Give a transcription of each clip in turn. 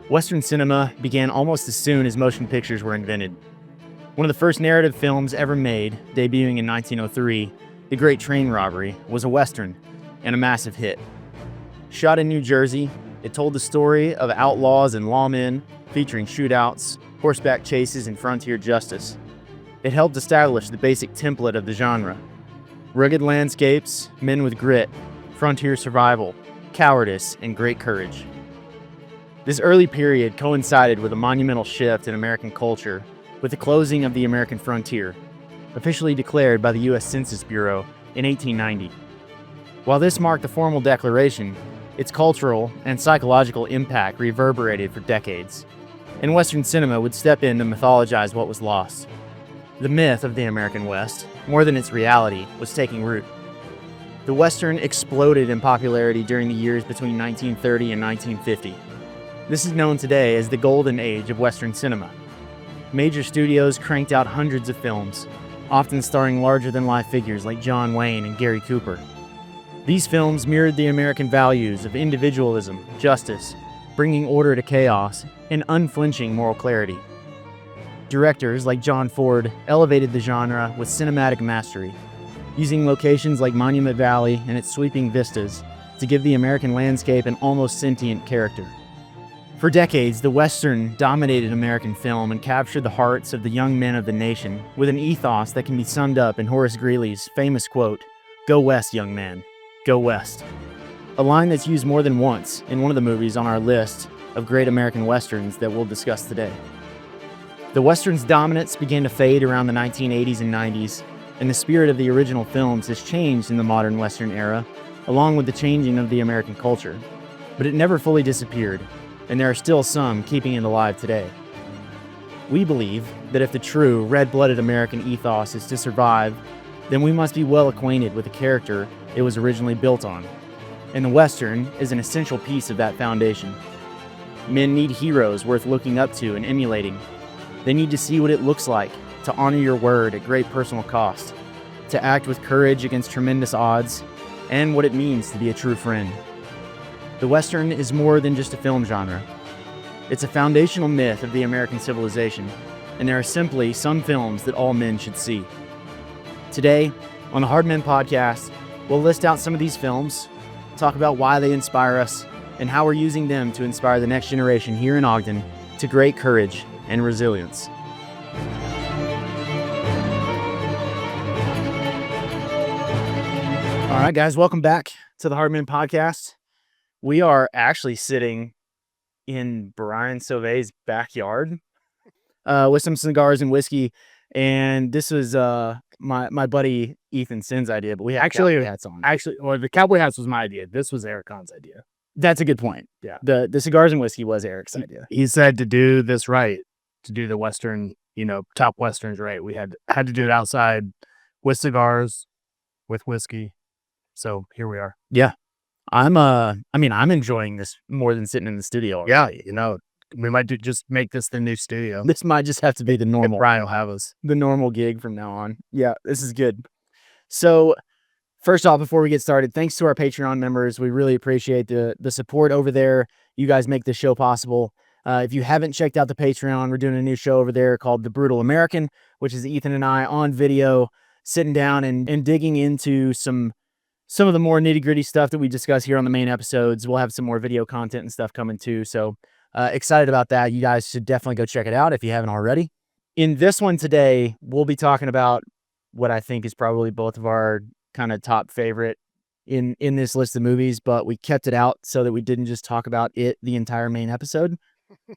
Western cinema began almost as soon as motion pictures were invented. One of the first narrative films ever made, debuting in 1903, The Great Train Robbery, was a Western and a massive hit. Shot in New Jersey, it told the story of outlaws and lawmen, featuring shootouts, horseback chases, and frontier justice. It helped establish the basic template of the genre: rugged landscapes, men with grit, frontier survival, cowardice, and great courage. This early period coincided with a monumental shift in American culture with the closing of the American frontier, officially declared by the U.S. Census Bureau in 1890. While this marked the formal declaration, its cultural and psychological impact reverberated for decades, and Western cinema would step in to mythologize what was lost. The myth of the American West, more than its reality, was taking root. The Western exploded in popularity during the years between 1930 and 1950. This is known today as the golden age of Western cinema. Major studios cranked out hundreds of films, often starring larger-than-life figures like John Wayne and Gary Cooper. These films mirrored the American values of individualism, justice, bringing order to chaos, and unflinching moral clarity. Directors like John Ford elevated the genre with cinematic mastery, using locations like Monument Valley and its sweeping vistas to give the American landscape an almost sentient character. For decades, the Western dominated American film and captured the hearts of the young men of the nation with an ethos that can be summed up in Horace Greeley's famous quote, "Go west, young man, go west." A line that's used more than once in one of the movies on our list of great American Westerns that we'll discuss today. The Western's dominance began to fade around the 1980s and 90s, and the spirit of the original films has changed in the modern Western era, along with the changing of the American culture. But it never fully disappeared, and there are still some keeping it alive today. We believe that if the true, red-blooded American ethos is to survive, then we must be well acquainted with the character it was originally built on. And the Western is an essential piece of that foundation. Men need heroes worth looking up to and emulating. They need to see what it looks like to honor your word at great personal cost, to act with courage against tremendous odds, and what it means to be a true friend. The Western is more than just a film genre. It's a foundational myth of the American civilization, and there are simply some films that all men should see. Today, on the Hard Men Podcast, we'll list out some of these films, talk about why they inspire us, and how we're using them to inspire the next generation here in Ogden to great courage and resilience. All right, guys, welcome back to the Hard Men Podcast. We are actually sitting in Brian Sauvé's backyard with some cigars and whiskey, and this was my buddy Ethan Sin's idea, but we had cowboy hats on. Well, the cowboy hats was my idea. This was Eric Kahn's idea. That's a good point. Yeah. The cigars and whiskey was Eric's idea. He said to do this right, to do the Western, top Westerns right. We had to do it outside with cigars, with whiskey. So here we are. Yeah. I'm enjoying this more than sitting in the studio already. Yeah, we might just make this the new studio. This might just have to be the normal. Brian will have us. The normal gig from now on. Yeah, this is good. So, first off, before we get started, thanks to our Patreon members. We really appreciate the support over there. You guys make this show possible. If you haven't checked out the Patreon, we're doing a new show over there called The Brutal American, which is Ethan and I on video, sitting down and digging into some of the more nitty-gritty stuff that we discuss here on the main episodes. We'll have some more video content and stuff coming too. So excited about that. You guys should definitely go check it out if you haven't already. In this one today, we'll be talking about what I think is probably both of our kind of top favorite in this list of movies, but we kept it out so that we didn't just talk about it the entire main episode.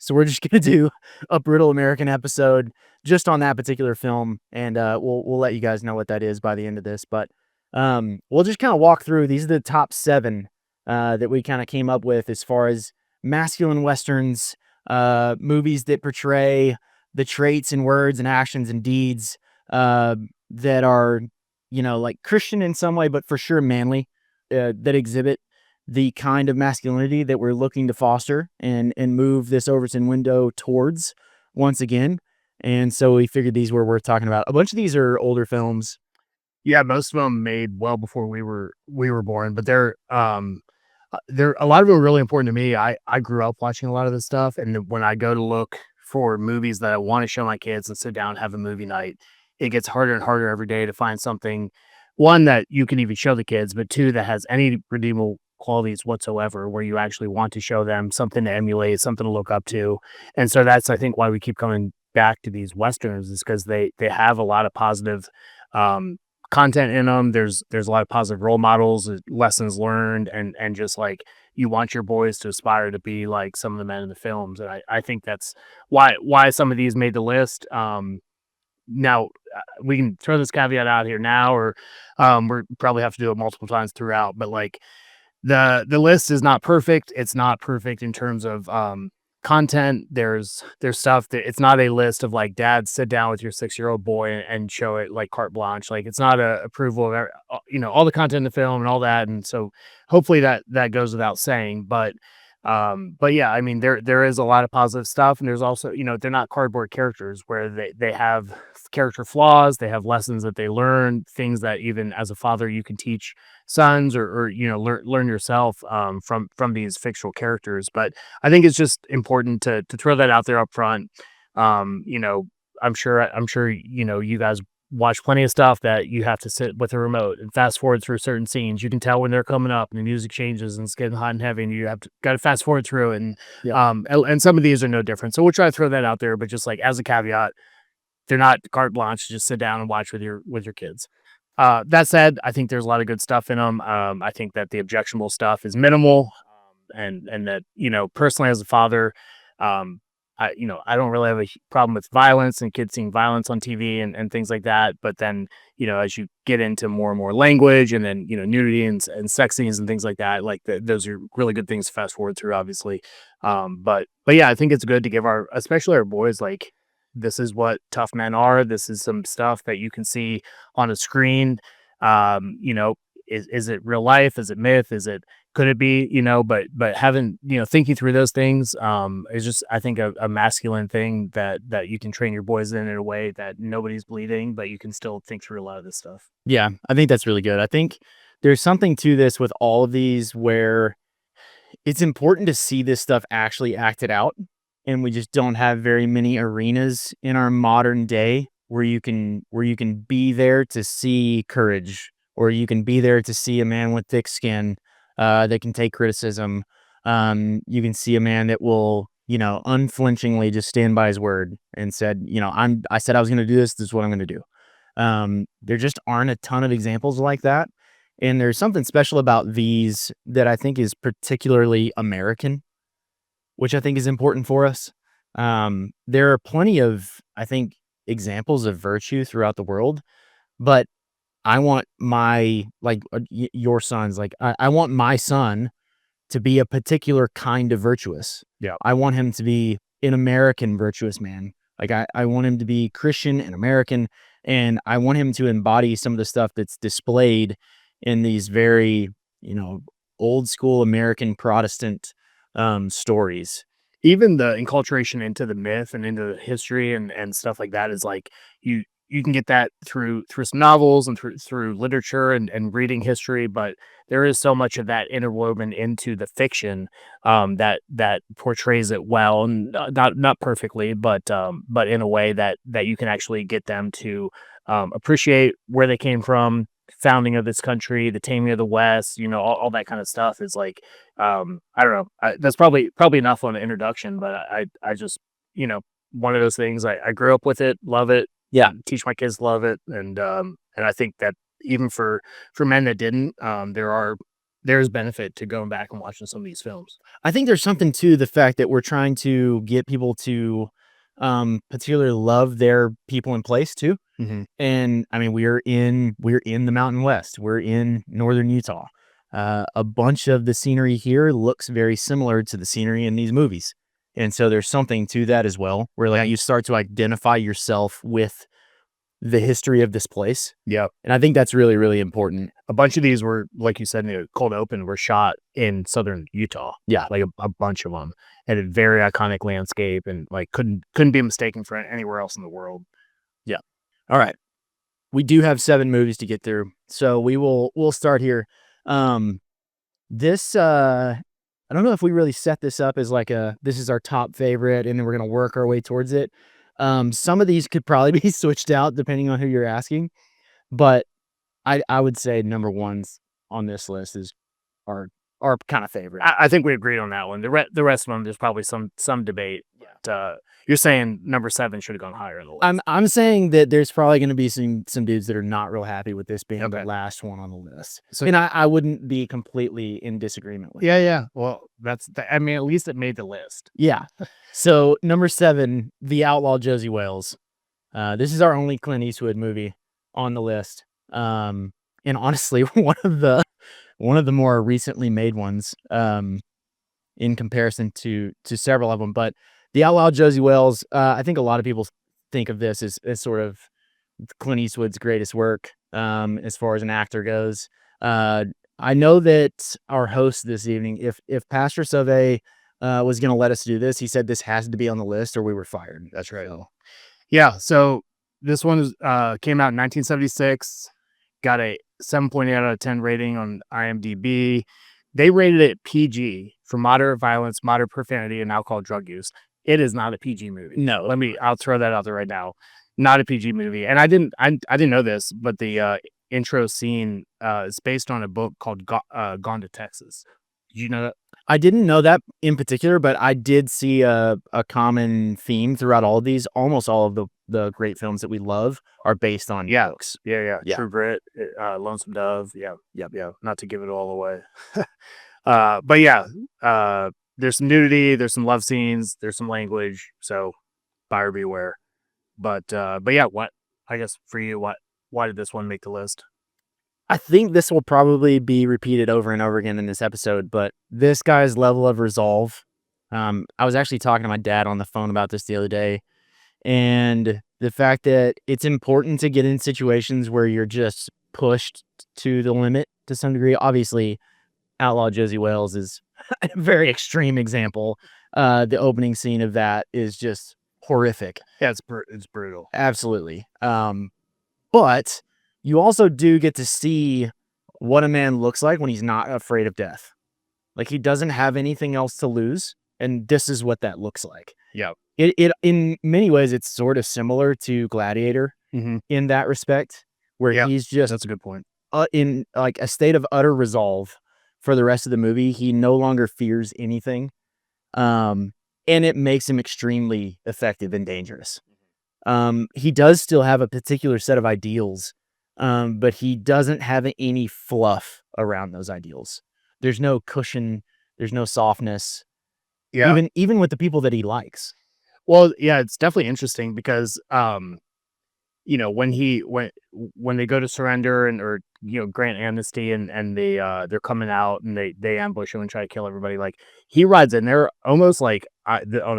So we're just going to do a Brutal American episode just on that particular film, and we'll let you guys know what that is by the end of this. But we'll just kind of walk through. These are the top 7 that we kind of came up with as far as masculine Westerns, movies that portray the traits and words and actions and deeds that are, like Christian in some way, but for sure manly, that exhibit the kind of masculinity that we're looking to foster and move this Overton window towards once again. And so we figured these were worth talking about. A bunch of these are older films. Yeah, most of them made well before we were born, but they're a lot of them are really important to me. I grew up watching a lot of this stuff, and then when I go to look for movies that I want to show my kids and sit down and have a movie night, it gets harder and harder every day to find something, one that you can even show the kids, but two that has any redeemable qualities whatsoever, where you actually want to show them something to emulate, something to look up to, and so that's I think why we keep coming back to these westerns is because they have a lot of positive. Um, Content in them. There's a lot of positive role models, lessons learned, and just like you want your boys to aspire to be like some of the men in the films, and I think that's why some of these made the list. Now we can throw this caveat out here now, or we're probably have to do it multiple times throughout, but like the list is not perfect. It's not perfect in terms of content. There's stuff that it's not a list of like dad sit down with your 6-year-old boy and show it like carte blanche. Like it's not a approval of all the content in the film and all that. And so hopefully that goes without saying. But yeah, I mean there is a lot of positive stuff, and there's also they're not cardboard characters where they have character flaws. They have lessons that they learn, things that even as a father you can teach sons or learn yourself from these fictional characters. But I think it's just important to throw that out there up front. um you know I'm sure you guys watch plenty of stuff that you have to sit with a remote and fast forward through certain scenes. You can tell when they're coming up and the music changes and it's getting hot and heavy, and you have to got to fast forward through it. And Yeah. and some of these are no different, so we'll try to throw that out there, but just like as a caveat, they're not carte blanche. Just sit down and watch with your kids. That said, I think there's a lot of good stuff in them. I think that the objectionable stuff is minimal, and that personally as a father, um, I don't really have a problem with violence and kids seeing violence on TV and things like that. But then as you get into more and more language, and then nudity and sex scenes and things like that, like those are really good things to fast forward through, obviously. But yeah, I think it's good to give especially our boys, like, this is what tough men are. This is some stuff that you can see on a screen. Um, you know, is it real life? Is it myth? Could it be? But having thinking through those things is just, I think, a masculine thing that you can train your boys in a way that nobody's bleeding, but you can still think through a lot of this stuff. Yeah, I think that's really good. I think there's something to this with all of these where it's important to see this stuff actually acted out, and we just don't have very many arenas in our modern day where you can be there to see courage, or you can be there to see a man with thick skin that can take criticism. You can see a man that will, unflinchingly just stand by his word and said, I said I was going to do this. This is what I'm going to do. There just aren't a ton of examples like that. And there's something special about these that I think is particularly American, which I think is important for us. There are plenty of, I think, examples of virtue throughout the world, but I want your sons, like, I want my son to be a particular kind of virtuous. Yeah. I want him to be an American virtuous man. Like, I want him to be Christian and American, and I want him to embody some of the stuff that's displayed in these very, old school American Protestant stories. Even the enculturation into the myth and into the history and stuff like that is like, you can get that through some novels and through literature and reading history, but there is so much of that interwoven into the fiction that portrays it well, and not perfectly, but in a way that you can actually get them to appreciate where they came from, founding of this country, the taming of the West, all that kind of stuff is like, I don't know. That's probably enough on an introduction, but I just, one of those things. I grew up with it, love it. Yeah. Teach my kids to love it, and I think that even for men that didn't, there's benefit to going back and watching some of these films. I think there's something to the fact that we're trying to get people to particularly love their people in place too. Hmm. And I mean, we're in the Mountain West. We're in northern Utah. A bunch of the scenery here looks very similar to the scenery in these movies. And so there's something to that as well, where like you start to identify yourself with the history of this place. Yeah, And I think that's really, really important. a bunch of these were, like you said, in the cold open, were shot in southern Utah. Yeah. Like a bunch of them, and a very iconic landscape, and like couldn't be mistaken for anywhere else in the world. Yeah. All right. we do have 7 movies to get through, so we'll start here. This I don't know if we really set this up as like this is our top favorite, and then we're gonna work our way towards it. Some of these could probably be switched out depending on who you're asking, but I would say number ones on this list is our kind of favorite. I think we agreed on that one. The rest of them, there's probably some debate. But, you're saying number 7 should have gone higher in the list. I'm saying that there's probably going to be some dudes that are not real happy with this being Okay. the last one on the list. So- And I wouldn't be completely in disagreement with Yeah, yeah. Well, I mean, at least it made the list. Yeah. So number 7, The Outlaw Josie Wales. This is our only Clint Eastwood movie on the list. And honestly, one of the more recently made ones, in comparison to several of them. But The Outlaw Josie Wales, I think a lot of people think of this as sort of Clint Eastwood's greatest work, as far as an actor goes. I know that our host this evening, if Pastor Sauvé was going to let us do this, he said this has to be on the list or we were fired. That's right. Yeah. So this one came out in 1976, got a 7.8 out of 10 rating on IMDb. They rated it PG for moderate violence, moderate profanity, and alcohol drug use. It is not a PG movie. No. I'll throw that out there right now. Not a PG movie. And I didn't know this, but the intro scene is based on a book called Gone to Texas. Did you know that? I didn't know that in particular, but I did see a common theme throughout all of these. Almost all of the great films that we love are based on books. Yeah. Yeah. True Grit, Lonesome Dove. Yeah. Not to give it all away. But yeah, there's some nudity, there's some love scenes, there's some language. So buyer beware. But yeah, I guess for you, why did this one make the list? I think this will probably be repeated over and over again in this episode, but this guy's level of resolve. I was actually talking to my dad on the phone about this the other day, and the fact that it's important to get in situations where you're just pushed to the limit to some degree. Obviously, Outlaw Josie Wales is a very extreme example. The opening scene of that is just horrific. Yeah, it's brutal. Absolutely. But you also do get to see what a man looks like when he's not afraid of death. Like, he doesn't have anything else to lose, and this is what that looks like. Yeah. It in many ways, it's sort of similar to Gladiator in that respect, where he's just that's a good point. In like a state of utter resolve for the rest of the movie. He no longer fears anything, and it makes him extremely effective and dangerous. He does still have a particular set of ideals, but he doesn't have any fluff around those ideals. There's no cushion. There's no softness. Yeah. Even with the people that he likes. Well, yeah, it's definitely interesting because, when they go to surrender or grant amnesty and they're coming out and they ambush him and try to kill everybody, like he rides in there almost like on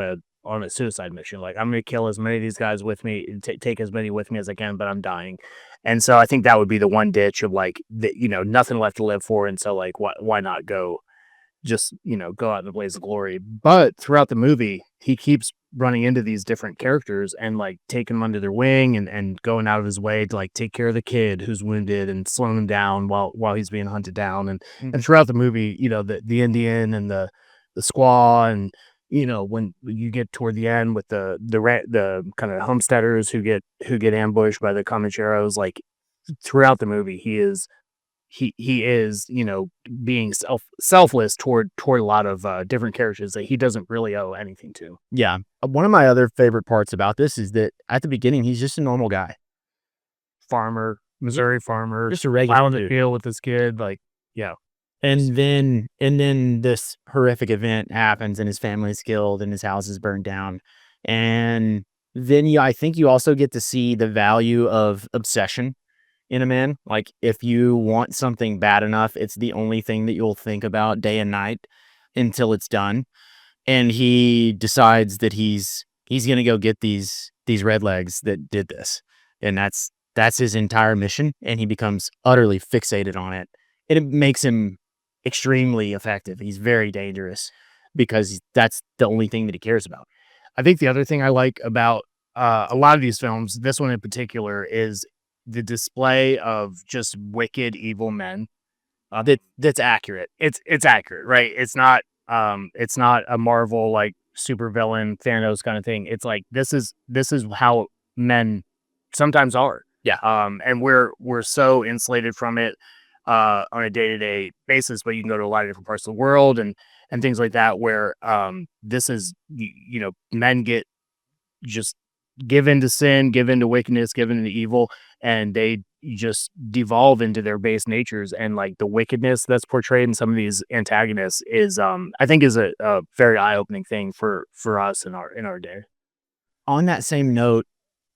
a suicide mission. Like, I'm going to kill as many of these guys with me, take as many with me as I can, but I'm dying. And so I think that would be the one ditch of like, nothing left to live for. And so like, why not go out in the blaze of glory? But throughout the movie, he keeps running into these different characters and like taking them under their wing and going out of his way to like take care of the kid who's wounded and slowing him down while he's being hunted down. And throughout the movie, the Indian and the squaw, and when you get toward the end with the kind of homesteaders who get ambushed by the Comancheros, like throughout the movie, he is being selfless toward a lot of different characters that he doesn't really owe anything to. Yeah. One of my other favorite parts about this is that at the beginning, he's just a normal guy. Farmer, Missouri farmer. Just a regular out on the dude. field with his kid. Like, yeah. And then this horrific event happens and his family's killed and his house is burned down. And then I think you also get to see the value of obsession in a man. Like, if you want something bad enough, it's the only thing that you'll think about day and night until it's done. And he decides that he's going to go get these redlegs that did this. And that's his entire mission. And he becomes utterly fixated on it. And it makes him extremely effective. He's very dangerous because that's the only thing that he cares about. I think the other thing I like about a lot of these films, this one in particular, is the display of just wicked evil men that's accurate. It's accurate, right? It's not a Marvel like super villain Thanos kind of thing. It's like this is how men sometimes are. Yeah. And we're so insulated from it on a day-to-day basis, but you can go to a lot of different parts of the world and things like that where this is men get just give in to sin, give in to wickedness, give in to evil, and they just devolve into their base natures. And like the wickedness that's portrayed in some of these antagonists is, I think, is a very eye opening thing for us in our day. On that same note,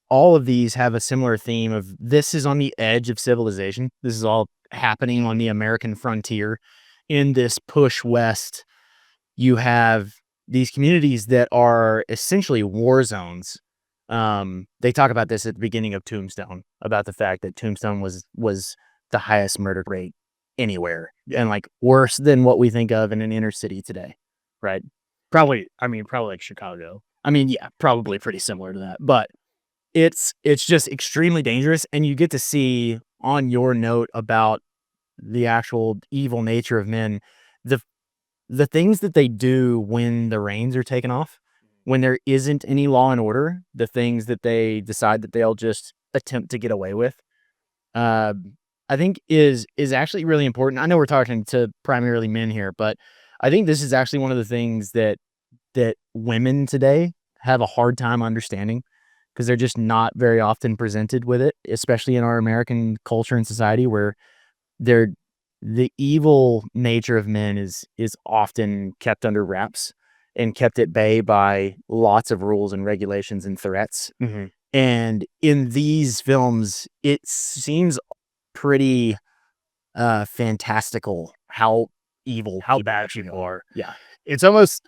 all of these have a similar theme of this is on the edge of civilization. This is all happening on the American frontier. In this push west, you have these communities that are essentially war zones. They talk about this at the beginning of Tombstone, about the fact that Tombstone was the highest murder rate anywhere, and like worse than what we think of in an inner city today, right? Probably like Chicago. I mean, yeah, probably pretty similar to that, but it's just extremely dangerous, and you get to see on your note about the actual evil nature of men, the the things that they do when the reins are taken off, when there isn't any law and order, the things that they decide that they'll just attempt to get away with, uh, I think is actually really important. I know we're talking to primarily men here, but I think this is actually one of the things that women today have a hard time understanding because they're just not very often presented with it, especially in our American culture and society where they're the evil nature of men is often kept under wraps and kept at bay by lots of rules and regulations and threats. Mm-hmm. And in these films, it seems pretty fantastical how evil How people bad actually people are. are. Yeah. It's almost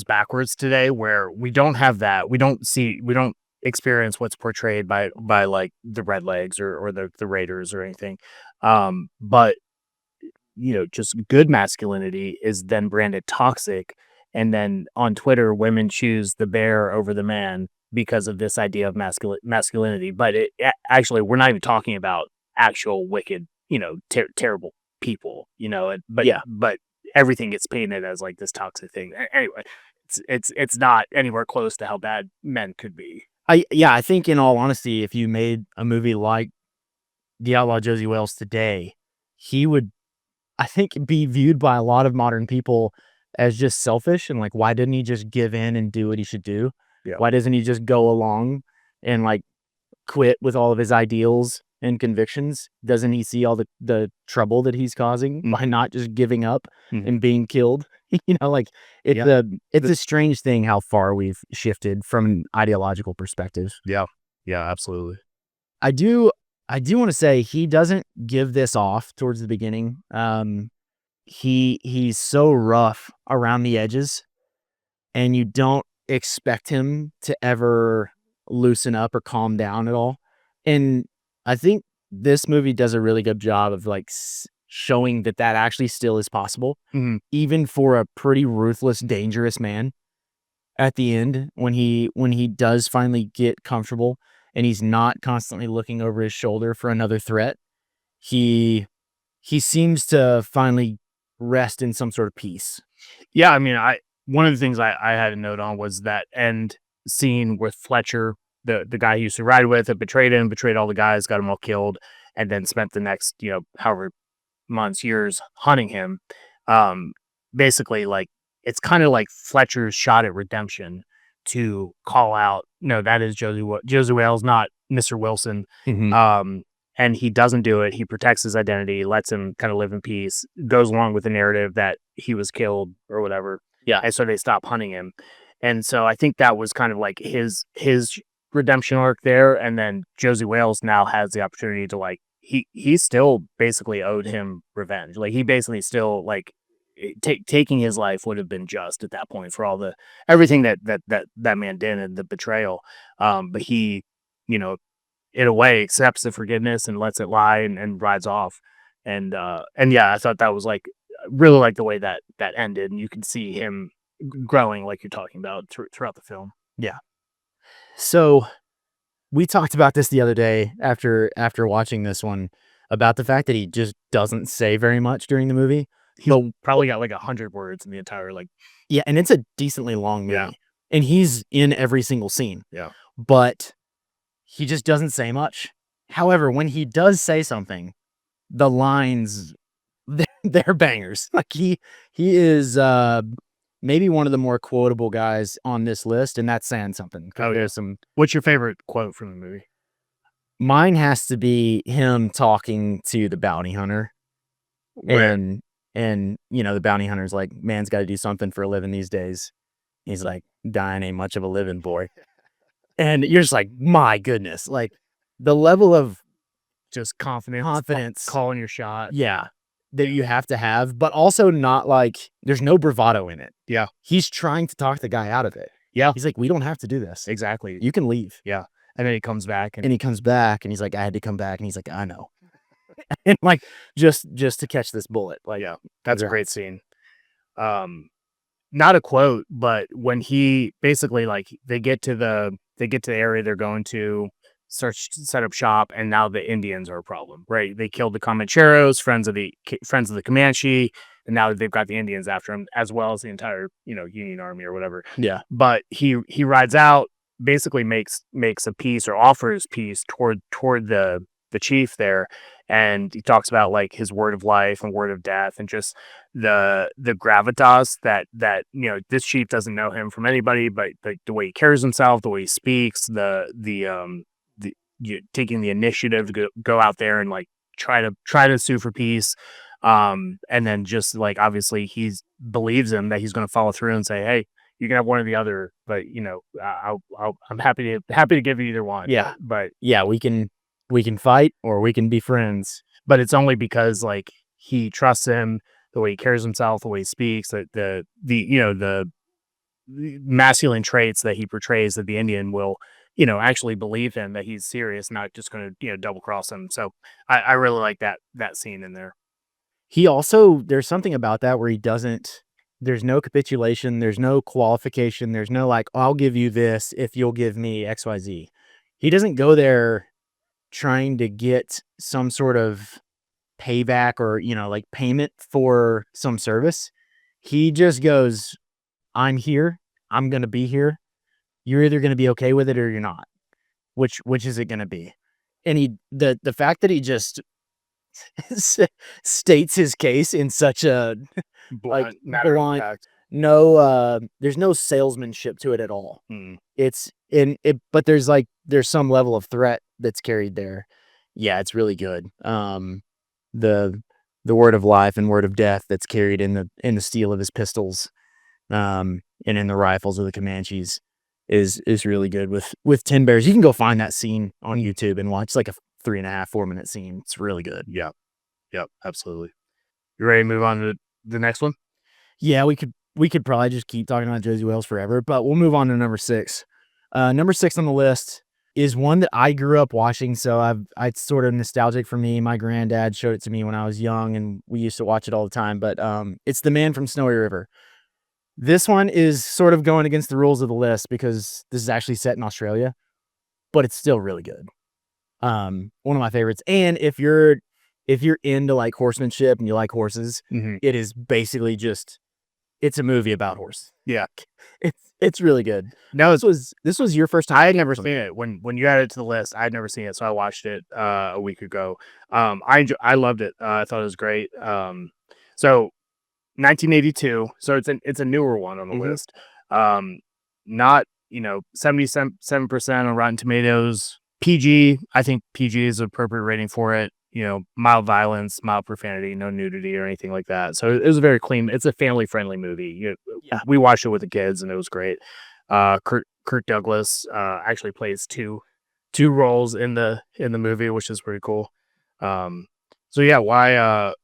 backwards today where we don't have that. We don't experience what's portrayed by like the Redlegs or the Raiders or anything. But just good masculinity is then branded toxic. And then on Twitter, women choose the bear over the man because of this idea of masculinity. But actually, we're not even talking about actual wicked, terrible people, but Yeah. but everything gets painted as like this toxic thing. Anyway, it's not anywhere close to how bad men could be. I think in all honesty, if you made a movie like The Outlaw Josie Wales today, he would, I think, be viewed by a lot of modern people as just selfish and like, why didn't he just give in and do what he should do? Yeah. Why doesn't he just go along and like quit with all of his ideals and convictions? Doesn't he see all the trouble that he's causing by not just giving up and being killed? Like it's a strange thing how far we've shifted from an ideological perspective. Yeah, absolutely. I do want to say he doesn't give this off towards the beginning. He's so rough around the edges, and you don't expect him to ever loosen up or calm down at all. And I think this movie does a really good job of like showing that actually still is possible, even for a pretty ruthless, dangerous man. At the end, when he does finally get comfortable and he's not constantly looking over his shoulder for another threat, he seems to finally rest in some sort of peace. Yeah, I mean, one of the things I had a note on was that end scene with Fletcher, the guy he used to ride with, that betrayed him, betrayed all the guys, got them all killed, and then spent the next, however months, years hunting him. Basically, like, it's kind of like Fletcher's shot at redemption to call out, no, that is Josie Wales, not Mr. Wilson. And he doesn't do it. He protects his identity, lets him kind of live in peace, goes along with the narrative that he was killed or whatever. Yeah. And so they stop hunting him. And so I think that was kind of like his redemption arc there. And then Josie Wales now has the opportunity to like, he still basically owed him revenge. Like he basically still like taking his life would have been just at that point for all everything that man did and the betrayal. But he, in a way accepts the forgiveness and lets it lie and rides off. And yeah, I thought that was like, really like the way that ended, and you can see him growing like you're talking about throughout the film. Yeah. So we talked about this the other day after watching this one about the fact that he just doesn't say very much during the movie. He'll probably got like 100 words in the entire like. Yeah, and it's a decently long movie. Yeah. And he's in every single scene. Yeah. But he just doesn't say much. However, when he does say something, the lines they're bangers. Like he is maybe one of the more quotable guys on this list, and that's saying something. Oh, yeah. There's some. What's your favorite quote from the movie? Mine has to be him talking to the bounty hunter. And you know, the bounty hunter's like, man's got to do something for a living these days. He's like, dying ain't much of a living, boy. And you're just like, my goodness, like the level of just confidence, calling your shot. Yeah, that you have to have, but also not like there's no bravado in it. Yeah. He's trying to talk the guy out of it. Yeah. He's like, we don't have to do this. Exactly. You can leave. Yeah. And then he comes back and he comes back and he's like, I had to come back. And he's like, I know. And like, just to catch this bullet. Like, yeah, that's a great scene. Not a quote, but when he basically like they get to the area they're going to set up shop, and now the Indians are a problem, right? They killed the Comancheros, friends of the Comanche, and now they've got the Indians after him, as well as the entire, you know, Union Army or whatever. Yeah. But he rides out, basically makes a peace or offers peace toward the chief there, and he talks about like his word of life and word of death, and just the gravitas that you know, this chief doesn't know him from anybody, but the way he carries himself, the way he speaks, taking the initiative to go out there and like try to sue for peace, and then just like obviously he believes him that he's going to follow through and say, hey, you can have one or the other, but you know, I'm happy to give you either one. Yeah, but yeah, we can fight or we can be friends. But it's only because like he trusts him, the way he carries himself, the way he speaks, that the you know, the masculine traits that he portrays, that the Indian will, you know, actually believe him, that he's serious, not just going to, you know, double cross him. So I really like that scene in there. He also, there's something about that where he doesn't, there's no capitulation, there's no qualification, there's no like, I'll give you this if you'll give me XYZ. He doesn't go there trying to get some sort of payback or, you know, like payment for some service. He just goes, I'm here, I'm going to be here. You're either going to be okay with it or you're not. Which is it going to be? And the fact that he just states his case in such a blunt, there's no salesmanship to it at all. It's in it, but there's some level of threat that's carried there. Yeah, it's really good. The word of life and word of death that's carried in the steel of his pistols, and in the rifles of the Comanches is really good with Tin Bears. You can go find that scene on YouTube and watch. It's like a 3.5-4 minute scene. It's really good. Yep, absolutely. You ready to move on to the next one? Yeah, we could probably just keep talking about Josie Wales forever, but we'll move on to number 6. Number 6 on the list is one that I grew up watching, so it's sort of nostalgic for me. My granddad showed it to me when I was young, and we used to watch it all the time. But it's The Man from Snowy River. This one is sort of going against the rules of the list because this is actually set in Australia, but it's still really good. One of my favorites. And if you're into like horsemanship and you like horses, it is basically it's a movie about horse. Yeah. It's really good. No, this was your first time. I had never seen it. When you added it to the list, I had never seen it, so I watched it a week ago. I loved it. I thought it was great. So 1982, so it's a newer one on the list. Not, you know, 77% on Rotten Tomatoes. PG, I think PG is an appropriate rating for it. You know, mild violence, mild profanity, no nudity or anything like that. So it was a very clean. It's a family-friendly movie. We watched it with the kids, and it was great. Kirk Douglas actually plays two roles in the movie, which is pretty cool. So yeah, why?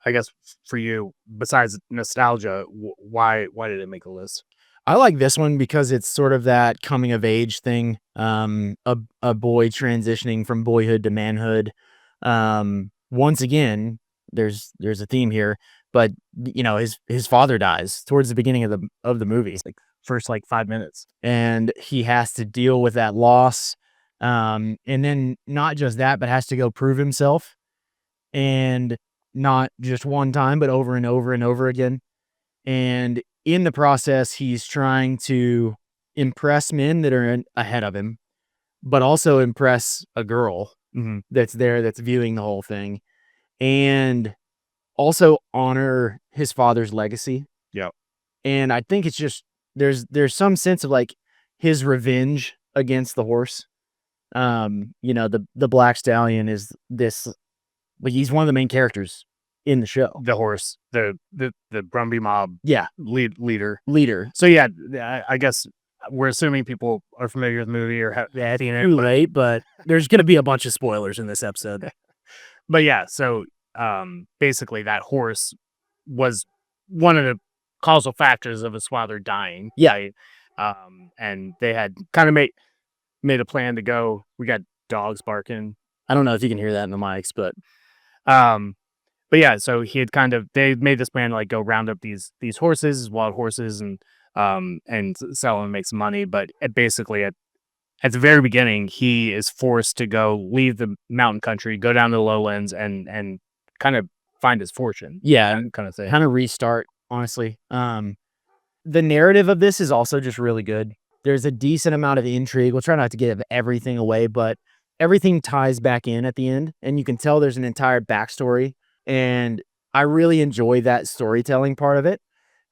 I guess for you, besides nostalgia, why did it make a list? I like this one because it's sort of that coming of age thing. A boy transitioning from boyhood to manhood. Once again, there's a theme here, but you know, his father dies towards the beginning of the movie, like first 5 minutes, and he has to deal with that loss. And then not just that, but has to go prove himself, and not just one time, but over and over and over again. And in the process, he's trying to impress men that are ahead of him, but also impress a girl that's there, that's viewing the whole thing, and also honor his father's legacy. Yep. And I think it's just there's some sense of like his revenge against the horse. The Black Stallion is this, like, he's one of the main characters in the show. The horse, the Brumby mob Yeah, leader. So yeah, I guess we're assuming people are familiar with the movie or have seen it. Too late, but there's going to be a bunch of spoilers in this episode. But yeah, so basically that horse was one of the causal factors of his father dying. Yeah. Right? And they had kind of made a plan to go. We got dogs barking. I don't know if you can hear that in the mics, but yeah, so they made this plan to like go round up these horses, wild horses, and sell them and make some money. But basically at the very beginning, he is forced to go leave the mountain country, go down to the lowlands, and kind of find his fortune. yeah, Kind of thing. kind of restart, honestly. The narrative of this is also just really good. There's a decent amount of intrigue. We'll try not to give everything away, but everything ties back in at the end, and you can tell there's an entire backstory, and I really enjoy that storytelling part of it.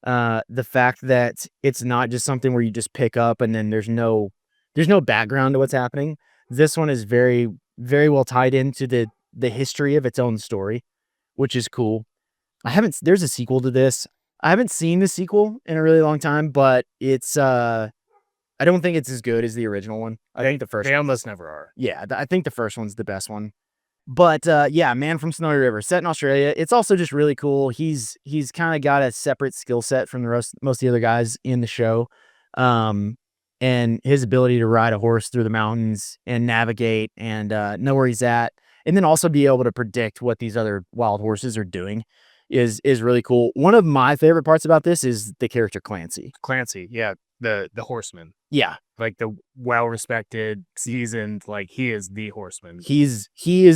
The fact that it's not just something where you just pick up and then there's no background to what's happening. This one is very, very well tied into the history of its own story, which is cool. There's a sequel to this. I haven't seen the sequel in a really long time, but it's, I don't think it's as good as the original one. I think the first They almost never are. Yeah, I think the first one's the best one. But yeah, Man from Snowy River, set in Australia. It's also just really cool. He's kind of got a separate skill set from most of the other guys in the show. And his ability to ride a horse through the mountains and navigate and know where he's at, and then also be able to predict what these other wild horses are doing is really cool. One of my favorite parts about this is the character Clancy. Yeah, the horseman. Yeah, Like the well-respected, seasoned, like he is the horseman. he is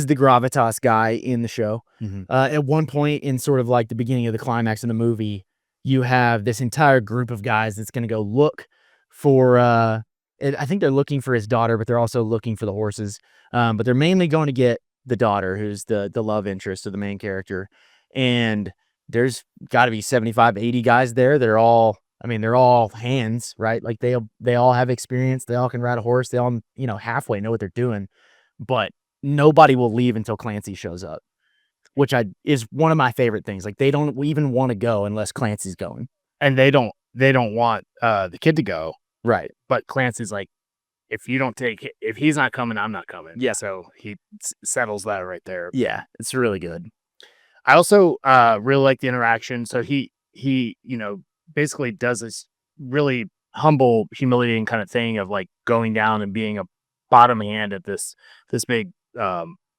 the gravitas guy in the show. At one point in sort of like the beginning of the climax of the movie, you have this entire group of guys that's going to go look for, I think they're looking for his daughter, but they're also looking for the horses. But they're mainly going to get the daughter, who's the love interest of the main character. And there's got to be 75, 80 guys there that are all, they're all hands, right? Like they all have experience. They all can ride a horse. They all, halfway know what they're doing. But nobody will leave until Clancy shows up, which is one of my favorite things. Like they don't even want to go unless Clancy's going. And they don't want the kid to go. Right. But Clancy's like, if he's not coming, I'm not coming. Yeah. So he settles that right there. Yeah, it's really good. I also really like the interaction. So he basically does this really humble, humiliating kind of thing of like going down and being a bottom hand at this big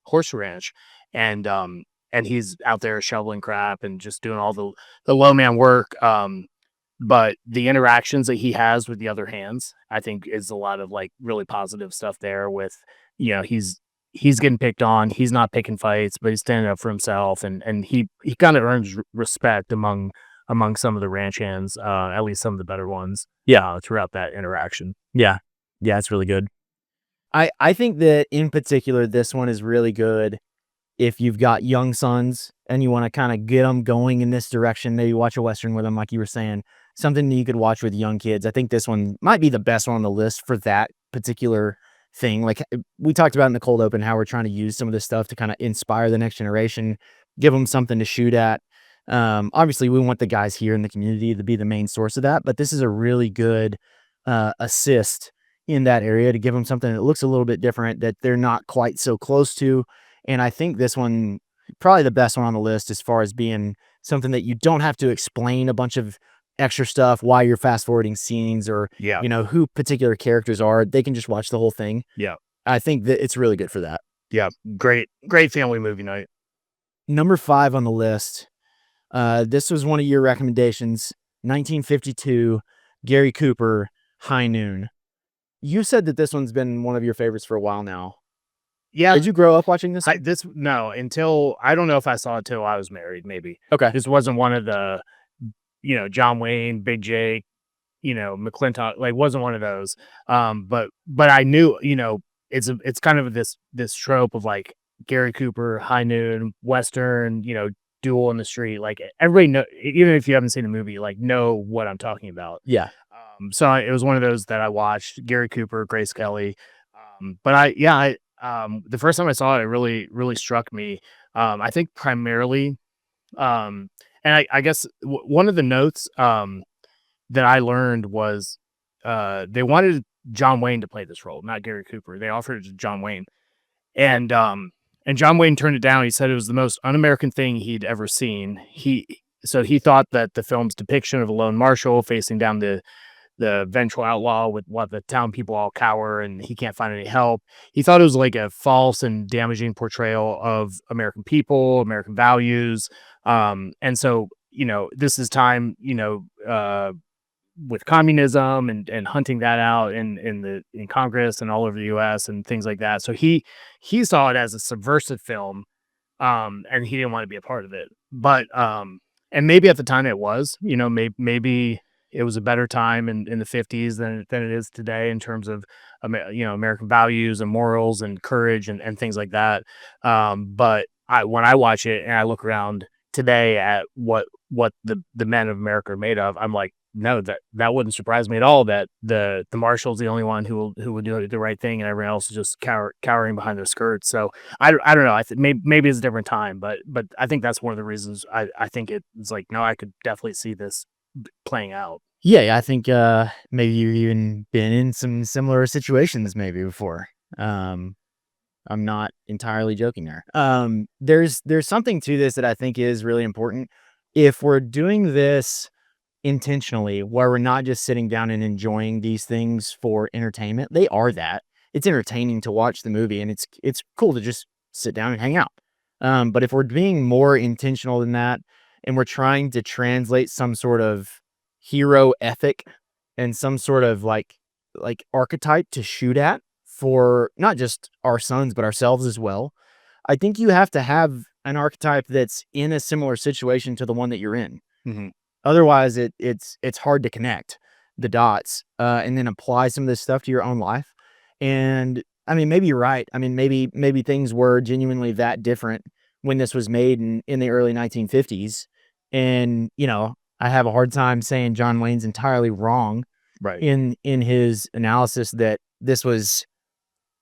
horse ranch, and he's out there shoveling crap and just doing all the low man work. But the interactions that he has with the other hands, I think, is a lot of like really positive stuff there. With he's getting picked on, he's not picking fights, but he's standing up for himself, and he kind of earns respect among some of the ranch hands, at least some of the better ones. Yeah, throughout that interaction. Yeah, it's really good. I think that in particular, this one is really good if you've got young sons and you want to kind of get them going in this direction. Maybe watch a Western with them, like you were saying, something that you could watch with young kids. I think this one might be the best one on the list for that particular thing. Like we talked about in the cold open, how we're trying to use some of this stuff to kind of inspire the next generation, give them something to shoot at. Obviously we want the guys here in the community to be the main source of that, but this is a really good assist in that area to give them something that looks a little bit different, that they're not quite so close to. And I think this one, probably the best one on the list as far as being something that you don't have to explain a bunch of extra stuff while you're fast forwarding scenes or, who particular characters are. They can just watch the whole thing. Yeah. I think that it's really good for that. Yeah. Great family movie night. Number 5 on the list. This was one of your recommendations, 1952, Gary Cooper, High Noon. You said that this one's been one of your favorites for a while now. Yeah, Did you grow up watching this? until I don't know if I saw it till I was married. Maybe Okay. this wasn't one of the John Wayne, Big Jake, McClintock, like wasn't one of those. But I knew, it's kind of this trope of like Gary Cooper, High Noon, Western, Duel in the Street. Like everybody know, even if you haven't seen the movie, like know what I'm talking about. Yeah. It was one of those that I watched. Gary Cooper, Grace Kelly. The first time I saw it, it really, really struck me. I think primarily, and I guess one of the notes that I learned was they wanted John Wayne to play this role, not Gary Cooper. They offered it to John Wayne, and John Wayne turned it down. He said it was the most un-American thing he'd ever seen. He thought that the film's depiction of a lone marshal facing down the vengeful outlaw with what the town people all cower and he can't find any help. He thought it was like a false and damaging portrayal of American people, American values. And so, this is time, with communism and hunting that out in Congress and all over the US and things like that. So he saw it as a subversive film. And he didn't want to be a part of it. But and maybe at the time it was, maybe it was a better time in the 50s than it is today in terms of American values and morals and courage and things like that. But when I watch it and I look around today at what the men of America are made of, I'm like, no, that wouldn't surprise me at all. That the marshal's the only one who will do the right thing, and everyone else is just cowering behind their skirts. So I don't know. I think maybe it's a different time, but I think that's one of the reasons I think it's like, no, I could definitely see this playing out. Yeah, I think maybe you've even been in some similar situations maybe before. I'm not entirely joking there. There's something to this that I think is really important. If we're doing this intentionally, where we're not just sitting down and enjoying these things for entertainment, they are that. It's entertaining to watch the movie, and it's cool to just sit down and hang out. But if we're being more intentional than that, and we're trying to translate some sort of hero ethic and some sort of like archetype to shoot at for not just our sons but ourselves as well, I think you have to have an archetype that's in a similar situation to the one that you're in. Mm-hmm. Otherwise, it's hard to connect the dots and then apply some of this stuff to your own life. And I mean, maybe you're right. I mean, maybe things were genuinely that different when this was made in the early 1950s. And I have a hard time saying John Wayne's entirely wrong, right, in his analysis that this was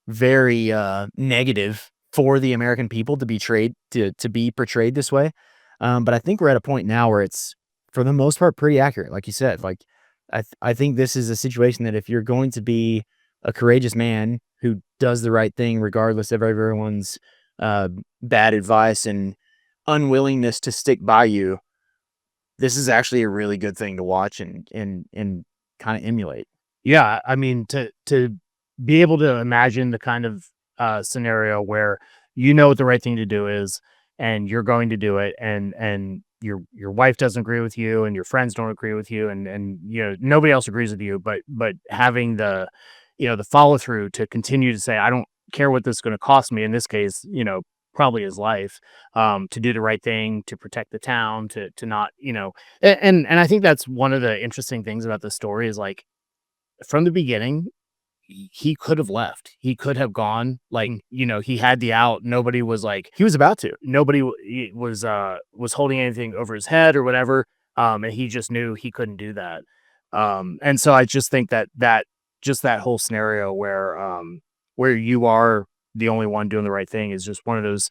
very negative for the American people to be portrayed this way. But I think we're at a point now where it's, for the most part, pretty accurate. Like you said, like I think this is a situation that if you're going to be a courageous man who does the right thing regardless of everyone's bad advice and unwillingness to stick by you, this is actually a really good thing to watch and kind of emulate. Yeah, I mean, to be able to imagine the kind of scenario where what the right thing to do is, and you're going to do it, and your wife doesn't agree with you, and your friends don't agree with you, and nobody else agrees with you, but having the the follow through to continue to say, I don't care what this is going to cost me. In this case, probably his life, to do the right thing, to protect the town, to not, and I think that's one of the interesting things about the story is like from the beginning, he could have left. He could have gone. Like, he had the out. Nobody was like, He was about to. nobody was holding anything over his head or whatever. And he just knew he couldn't do that. And so I just think that just that whole scenario where you are the only one doing the right thing is just one of those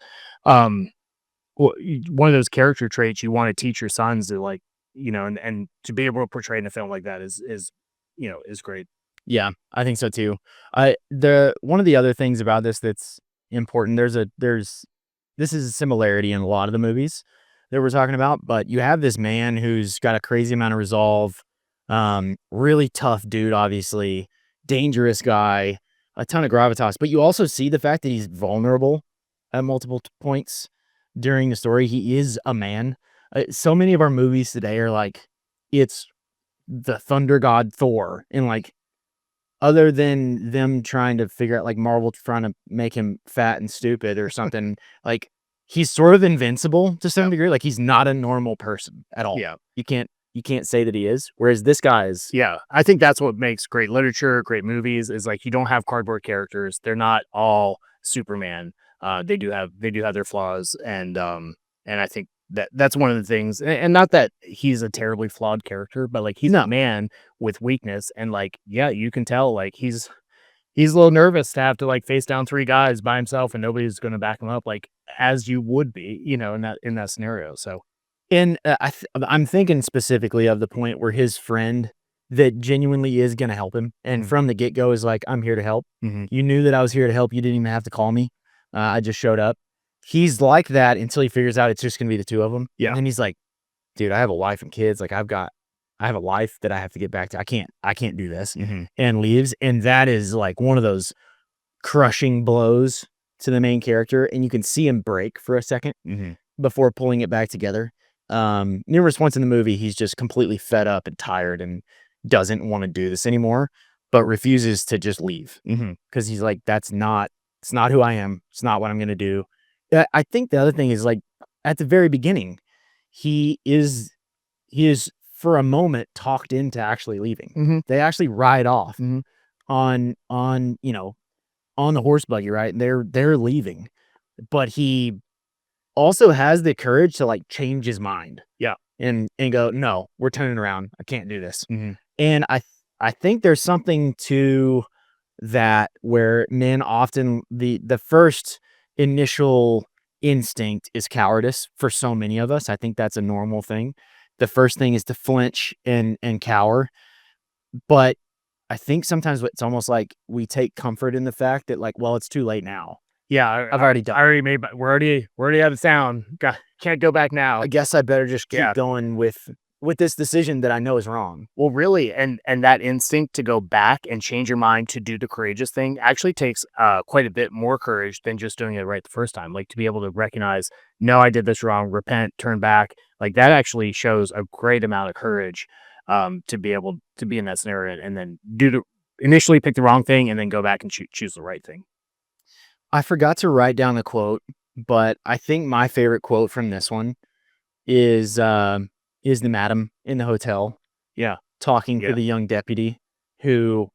character traits you want to teach your sons to, like, and to be able to portray in a film like that is great. Yeah, I think so too. One of the other things about this that's important, this is a similarity in a lot of the movies that we're talking about, but you have this man who's got a crazy amount of resolve, really tough dude, obviously, dangerous guy, a ton of gravitas, but you also see the fact that he's vulnerable at multiple points during the story. He is a man. So many of our movies today are like, it's the thunder god Thor, and like other than them trying to figure out, like, Marvel trying to make him fat and stupid or something, like, he's sort of invincible to some degree. Like, he's not a normal person at all. Yeah. You can't say that he is. Whereas this guy is. Yeah, I think that's what makes great literature, great movies, is like you don't have cardboard characters. They're not all Superman. They do have their flaws, and I think that's one of the things. And not that he's a terribly flawed character, but like he's a man with weakness, and like yeah, you can tell like he's a little nervous to have to like face down 3 guys by himself, and nobody's going to back him up, like as you would be, you know, in that scenario. So. And I'm thinking specifically of the point where his friend that genuinely is going to help him, and from the get-go is like, I'm here to help. You knew that I was here to help. You didn't even have to call me. I just showed up. He's like that until he figures out it's just going to be the 2 of them. Yeah. And then he's like, dude, I have a wife and kids. Like, I have a life that I have to get back to. I can't do this. And leaves. And that is like one of those crushing blows to the main character. And you can see him break for a second before pulling it back together. Numerous points in the movie, he's just completely fed up and tired and doesn't want to do this anymore, but refuses to just leave because he's like, it's not who I am. It's not what I'm going to do. I think the other thing is, like, at the very beginning, he is for a moment talked into actually leaving. They actually ride off on the horse buggy, right? They're leaving, but he also has the courage to like change his mind. Yeah. And go, no, we're turning around. I can't do this. And I think there's something to that where men often, the first initial instinct is cowardice for so many of us. I think that's a normal thing. The first thing is to flinch and cower. But I think sometimes it's almost like we take comfort in the fact that, like, well, it's too late now. Yeah, I've already done. I already made. We're already out of town. Can't go back now. I guess I better just keep going with this decision that I know is wrong. Well, really, and that instinct to go back and change your mind to do the courageous thing actually takes quite a bit more courage than just doing it right the first time. Like to be able to recognize, no, I did this wrong, repent, turn back. Like that actually shows a great amount of courage to be able to be in that scenario and then initially pick the wrong thing and then go back and choose the right thing. I forgot to write down the quote, but I think my favorite quote from this one is the madam in the hotel. Yeah. Talking to the young deputy who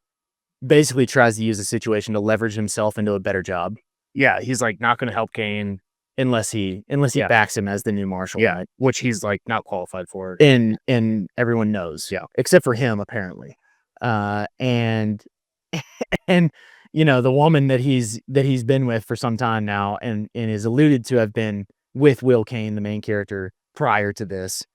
basically tries to use the situation to leverage himself into a better job. Yeah. He's like not going to help Kane unless he backs him as the new marshal. Yeah. Right? Which he's like not qualified for. And everyone knows. Yeah. Except for him, apparently. And you know, the woman that he's been with for some time now and is alluded to have been with Will Kane, the main character, prior to this.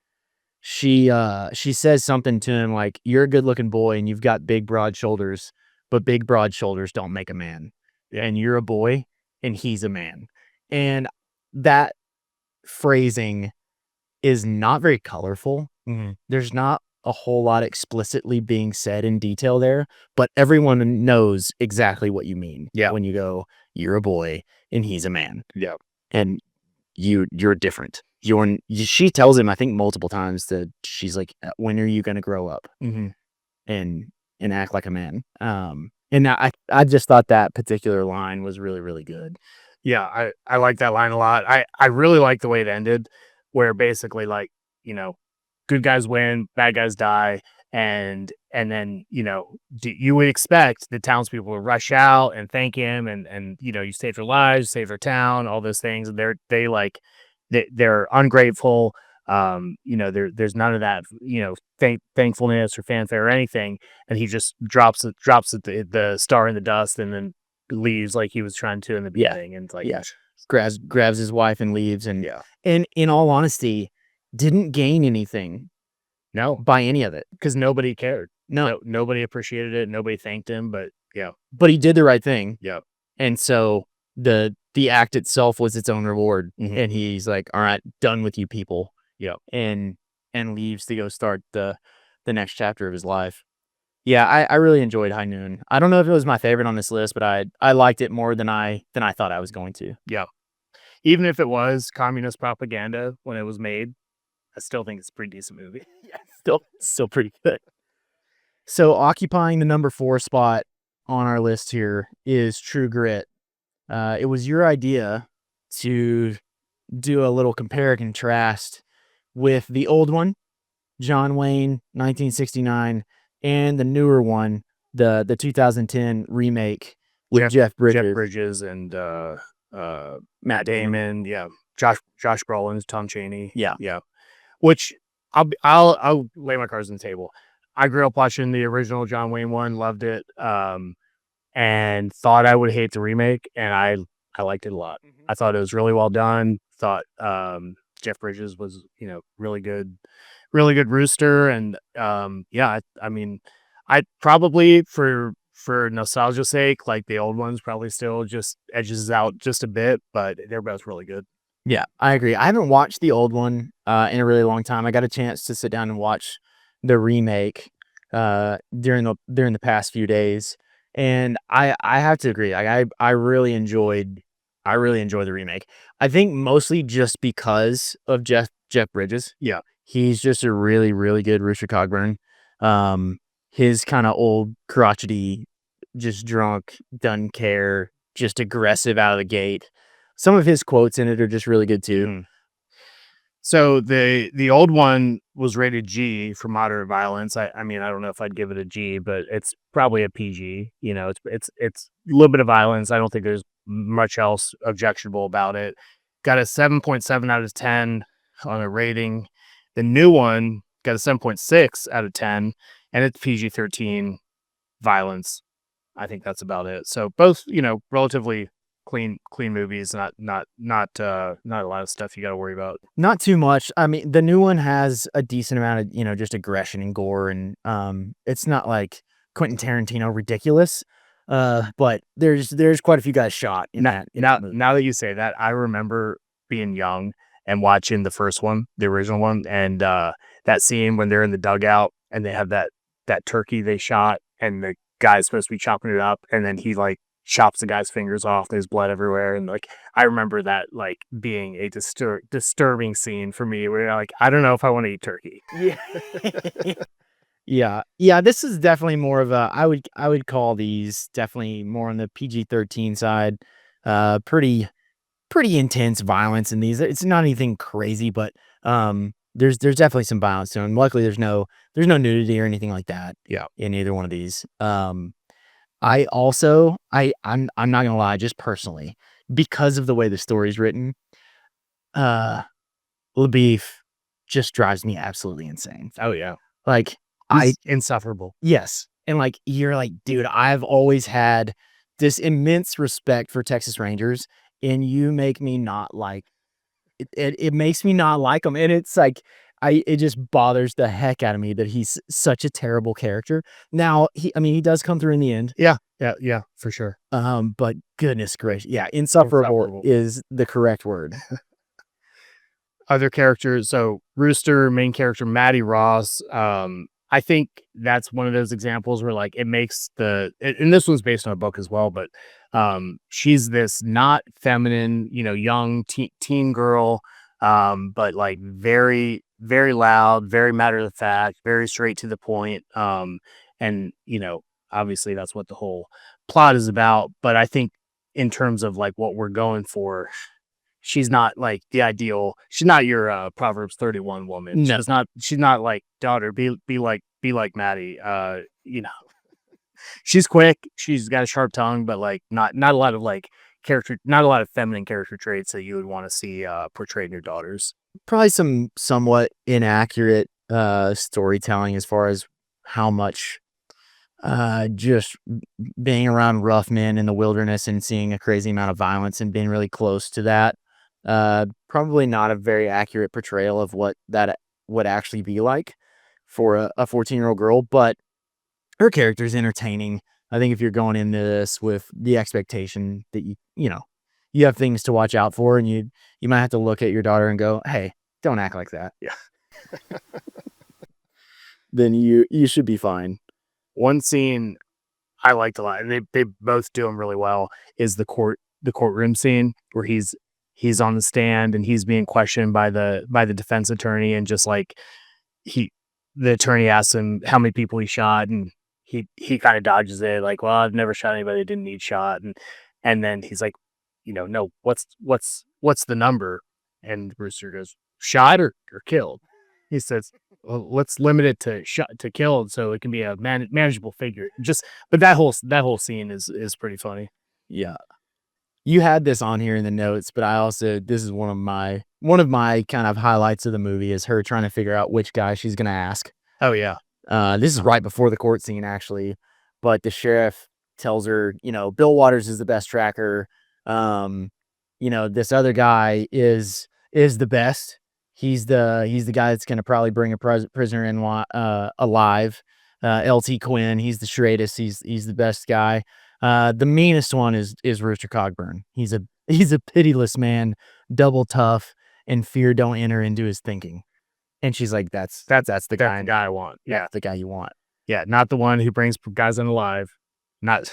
She says something to him like, you're a good looking boy and you've got big broad shoulders, but big broad shoulders don't make a man. And you're a boy and he's a man. And that phrasing is not very colorful. There's not a whole lot explicitly being said in detail there, but everyone knows exactly what you mean. Yeah. When you go, you're a boy and he's a man. Yeah. And you're different. She tells him, I think multiple times, that she's like, when are you going to grow up and act like a man? And I just thought that particular line was really, really good. Yeah. I like that line a lot. I really like the way it ended, where basically like, you know, good guys win, bad guys die. And then, you know, you would expect the townspeople to rush out and thank him. And, you know, you saved their lives, saved their town, all those things. And they're ungrateful. You know, there's none of that, you know, thankfulness or fanfare or anything. And he just drops the star in the dust and then leaves like he was trying to in the beginning. And like, grabs his wife and leaves. And in all honesty, didn't gain anything. No, by any of it, because nobody cared. No, nobody appreciated it. Nobody thanked him. But but he did the right thing. Yeah, and so the act itself was its own reward. And he's like, all right, done with you people. Yeah, and leaves to go start the next chapter of his life. Yeah, I really enjoyed High Noon. I don't know if it was my favorite on this list, but I liked it more than I thought I was going to. Yeah, even if it was communist propaganda when it was made, I still think it's a pretty decent movie. Yeah, still pretty good. So occupying the number 4 spot on our list here is True Grit. It was your idea to do a little compare and contrast with the old one, John Wayne, 1969, and the newer one, the 2010 remake with Jeff Bridges. And Matt Damon. Yeah, Josh Brolin, Tom Chaney. Yeah. Which I'll lay my cards on the table. I grew up watching the original John Wayne one, loved it, and thought I would hate the remake, and I liked it a lot. Mhm. I thought it was really well done. Thought Jeff Bridges was really good rooster, and I mean, I'd probably for nostalgia's sake, like the old ones probably still just edges out just a bit, but they're both really good. Yeah, I agree. I haven't watched the old one in a really long time. I got a chance to sit down and watch the remake during the past few days, and I have to agree. I really enjoyed the remake. I think mostly just because of Jeff Bridges. Yeah. He's just a really, really good Rooster Cogburn. His kind of old crotchety, just drunk, doesn't care, just aggressive out of the gate. Some of his quotes in it are just really good too. So the old one was rated G for moderate violence. I mean, I don't know if I'd give it a G, but it's probably a PG. It's a little bit of violence. I don't think there's much else objectionable about it. Got a 7.7 out of 10 on a rating. The new one got a 7.6 out of 10, and it's PG-13 violence. I think that's about it. So both, relatively clean movies, not a lot of stuff you got to worry about. Not too much. I mean, the new one has a decent amount of, just aggression and gore, and it's not like Quentin Tarantino ridiculous. But there's quite a few guys shot in that. Now that you say that, I remember being young and watching the first one, the original one, and that scene when they're in the dugout and they have that turkey they shot, and the guy's supposed to be chopping it up, and then he like chops the guy's fingers off. There's blood everywhere, and like I remember that like being a disturbing scene for me, where like I don't know if I want to eat turkey. Yeah. Yeah, this is definitely more of a I would call these definitely more on the PG-13 side. Pretty intense violence in these. It's not anything crazy, but there's definitely some violence to them. Luckily there's no nudity or anything like that. Yeah. In either one of these. I also I'm not gonna lie, just personally, because of the way the story's written, LaBeef just drives me absolutely insane. Oh yeah. Like He's insufferable. Yes. And like you're like, dude, I've always had this immense respect for Texas Rangers, and you make me not like it makes me not like him. And it's like it just bothers the heck out of me that he's such a terrible character. Now he does come through in the end. Yeah, for sure. But goodness gracious. Yeah, insufferable is the correct word. Other characters, so Rooster, main character Maddie Ross, I think that's one of those examples where like it makes and this one's based on a book as well, but she's this not feminine, young teen girl, but like very, very loud, very matter of fact, very straight to the point. And obviously that's what the whole plot is about. But I think in terms of like what we're going for, she's not like the ideal. She's not your Proverbs 31 woman. No. She's not like, daughter, be like Maddie. She's quick. She's got a sharp tongue, but like not a lot of like character, not a lot of feminine character traits that you would want to see portrayed in your daughters. Probably some somewhat inaccurate storytelling as far as how much just being around rough men in the wilderness and seeing a crazy amount of violence and being really close to that. Probably not a very accurate portrayal of what that would actually be like for a 14-year-old girl, but her character is entertaining. I think if you're going into this with the expectation that you have things to watch out for, and you might have to look at your daughter and go, hey, don't act like that. Yeah. Then you should be fine. One scene I liked a lot, and they both do them really well, is the courtroom scene where he's on the stand and he's being questioned by the defense attorney, and just like the attorney asks him how many people he shot, and he kind of dodges it, like, well, I've never shot anybody that didn't need shot, and then he's like, no, what's the number? And Rooster goes, shot or killed? He says, well, let's limit it to shot to killed, so it can be a manageable figure. But that whole scene is pretty funny. Yeah. You had this on here in the notes, but I also, this is one of my kind of highlights of the movie is her trying to figure out which guy she's going to ask. Oh yeah. This is right before the court scene, actually, but the sheriff tells her, Bill Waters is the best tracker. This other guy is the best. He's the guy that's going to probably bring a prisoner in alive. LT Quinn, he's the straightest. He's the best guy. The meanest one is Rooster Cogburn. He's a pitiless man, double tough, and fear don't enter into his thinking. And she's like, that's the guy I want. Yeah, the guy you want. Yeah, not the one who brings guys in alive. Not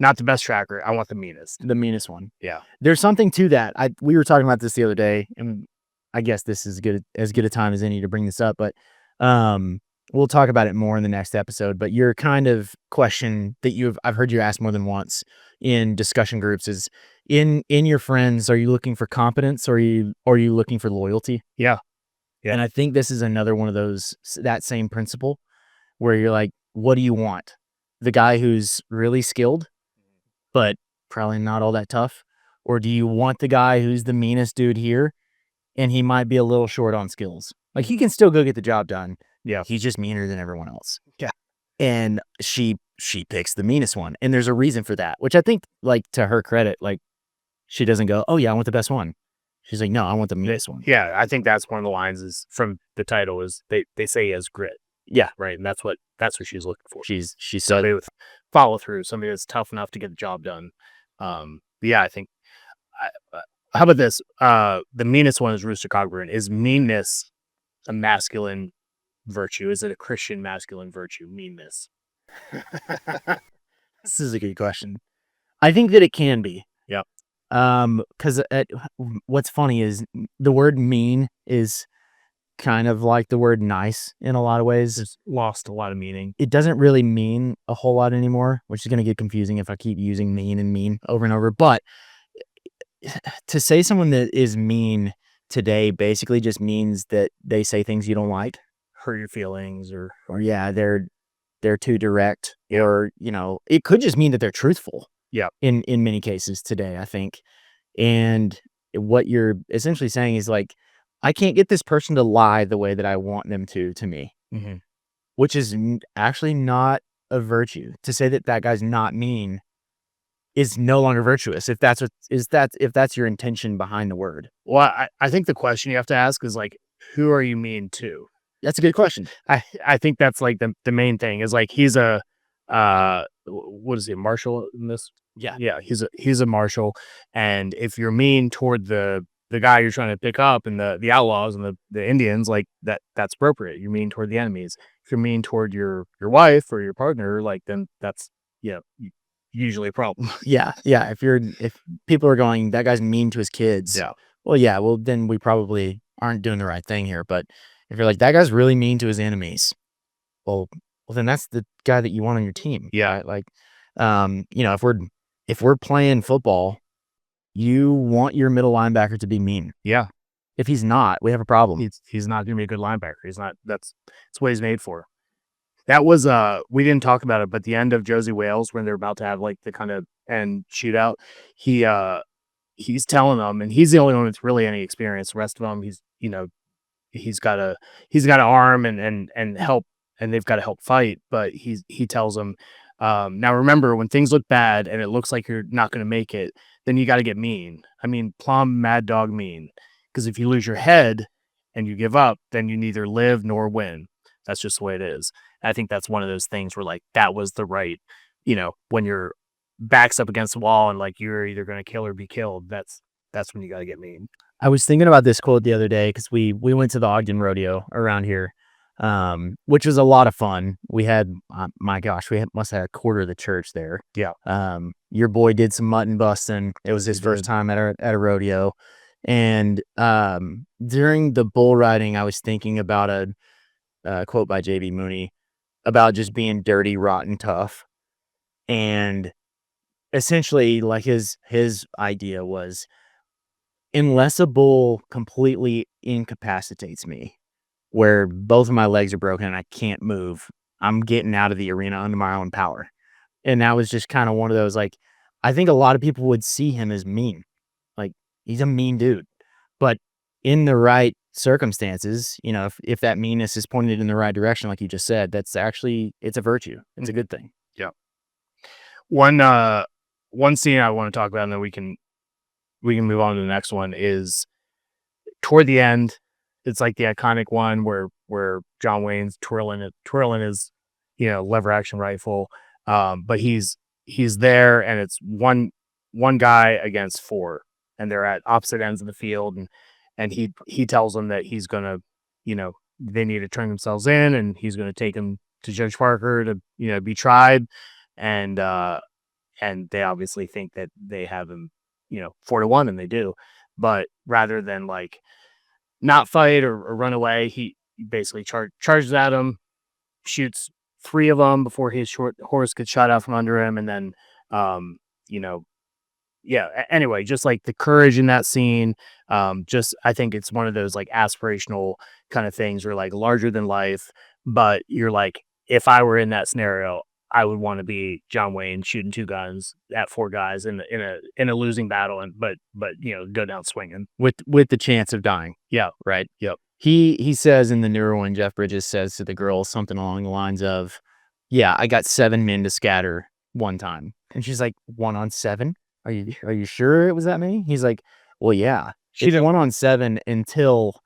the best tracker. I want the meanest. The meanest one. Yeah. There's something to that. We were talking about this the other day, and I guess this is as good a time as any to bring this up, but we'll talk about it more in the next episode. But your kind of question that I've heard you ask more than once in discussion groups is, in your friends, are you looking for competence, or are you looking for loyalty? Yeah. And I think this is another one of those, that same principle where you're like, what do you want? The guy who's really skilled, but probably not all that tough? Or do you want the guy who's the meanest dude here, and he might be a little short on skills? Like, he can still go get the job done. Yeah. He's just meaner than everyone else. Yeah. And she picks the meanest one. And there's a reason for that, which I think, like, to her credit, like, she doesn't go, oh yeah, I want the best one. She's like, no, I want the meanest one. Yeah, I think that's one of the lines is from the title is they say he has grit. Yeah. Right. And that's what she's looking for. She's somebody with follow through, somebody that's tough enough to get the job done. Yeah, I think how about this? The meanest one is Rooster Cogburn. Is meanness a masculine virtue? Is it a Christian masculine virtue? Meanness. This is a good question. I think that it can be. Yep. Because what's funny is the word mean is kind of like the word nice in a lot of ways. It's lost a lot of meaning. It doesn't really mean a whole lot anymore, which is going to get confusing if I keep using mean over and over. But to say someone that is mean today basically just means that they say things you don't like, hurt your feelings, or yeah, they're too direct, or it could just mean that they're truthful. Yeah. In many cases today, I think. And what you're essentially saying is, like, I can't get this person to lie the way that I want them to me, mm-hmm. which is actually not a virtue. To say that guy's not mean is no longer virtuous if that's your intention behind the word. Well, I think the question you have to ask is, like, who are you mean to? That's a good question. I think that's like the main thing is, like, he's a what is he, a marshal in this? Yeah, he's a marshal, and if you're mean toward the guy you're trying to pick up and the outlaws and the Indians, like, that's appropriate. You're mean toward the enemies. If you're mean toward your wife or your partner, like, then that's usually a problem. Yeah. If people are going, that guy's mean to his kids. Yeah. Well, then we probably aren't doing the right thing here. But if you're like, that guy's really mean to his enemies, well, then that's the guy that you want on your team. Yeah. Right? Like, if we're playing football, you want your middle linebacker to be mean. Yeah. If he's not, we have a problem. He's not going to be a good linebacker. He's not. That's what he's made for. That was we didn't talk about it, but the end of Josie Wales, when they're about to have, like, the kind of end shootout, he's telling them, and he's the only one with really any experience. The rest of them, he's got an arm and help, and they've got to help fight. But he tells them, now remember, when things look bad and it looks like you're not going to make it, then you got to get mean. I mean, plumb mad dog mean. Because if you lose your head and you give up, then you neither live nor win. That's just the way it is. And I think that's one of those things where, like, that was the right, when your back's up against the wall and, like, you're either going to kill or be killed, that's when you got to get mean. I was thinking about this quote the other day because we went to the Ogden rodeo around here, which was a lot of fun. We had, my gosh, must have had a quarter of the church there. Yeah. Your boy did some mutton busting. It was his first time at a rodeo. And during the bull riding, I was thinking about a quote by J.B. Mooney. about just being dirty, rotten, tough. And essentially, like his idea was, unless a bull completely incapacitates me, where both of my legs are broken and I can't move, I'm getting out of the arena under my own power. And that was just kind of one of those, like, I think a lot of people would see him as mean. Like, he's a mean dude. But in the right circumstances, if that meanness is pointed in the right direction, like you just said, that's actually, it's a virtue. It's a good thing. Yeah. One scene I want to talk about, and then we can move on to the next one, is toward the end. It's like the iconic one where John Wayne's twirling his lever action rifle, but he's there, and it's one guy against four, and they're at opposite ends of the field, and he tells them that he's gonna, they need to turn themselves in, and he's gonna take them to Judge Parker to be tried, and they obviously think that they have him 4-1, and they do, but rather than like not fight or run away, he basically charges at him, shoots 3 of them before his short horse gets shot out from under him, and then anyway, just like the courage in that scene, just I think it's one of those like aspirational kind of things, or like larger than life, but you're like, if I were in that scenario, I would want to be John Wayne shooting 2 guns at 4 guys in a losing battle, and but go down swinging With the chance of dying. Yeah. Right. Yep. He says in the newer one, Jeff Bridges says to the girl something along the lines of, "Yeah, I got 7 men to scatter one time." And she's like, "1 on 7? Are you sure it was that many?" He's like, "Well, yeah. It's 1 on 7 until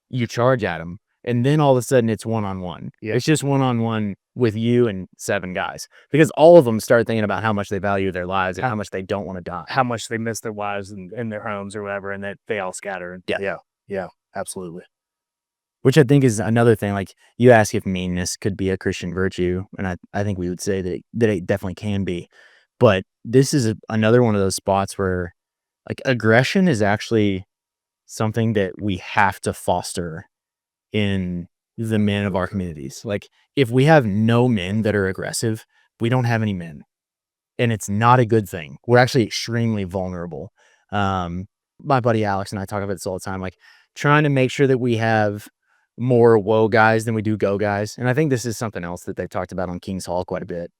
you charge at him, and then all of a sudden it's 1 on 1. Yeah. It's just 1 on 1 with you and 7 guys, because all of them start thinking about how much they value their lives and how much they don't want to die, How much they miss their wives and their homes or whatever, and that they all scatter. Yeah, absolutely. which I think is another thing. Like, you ask if meanness could be a Christian virtue, and I think we would say that it definitely can be. But this is another one of those spots where, like, aggression is actually something that we have to foster in the men of our communities. Like, if we have no men that are aggressive, we don't have any men. And it's not a good thing. We're actually extremely vulnerable. My buddy Alex and I talk about this all the time, like trying to make sure that we have more woe guys than we do go guys. And I think this is something else that they've talked about on King's Hall quite a bit.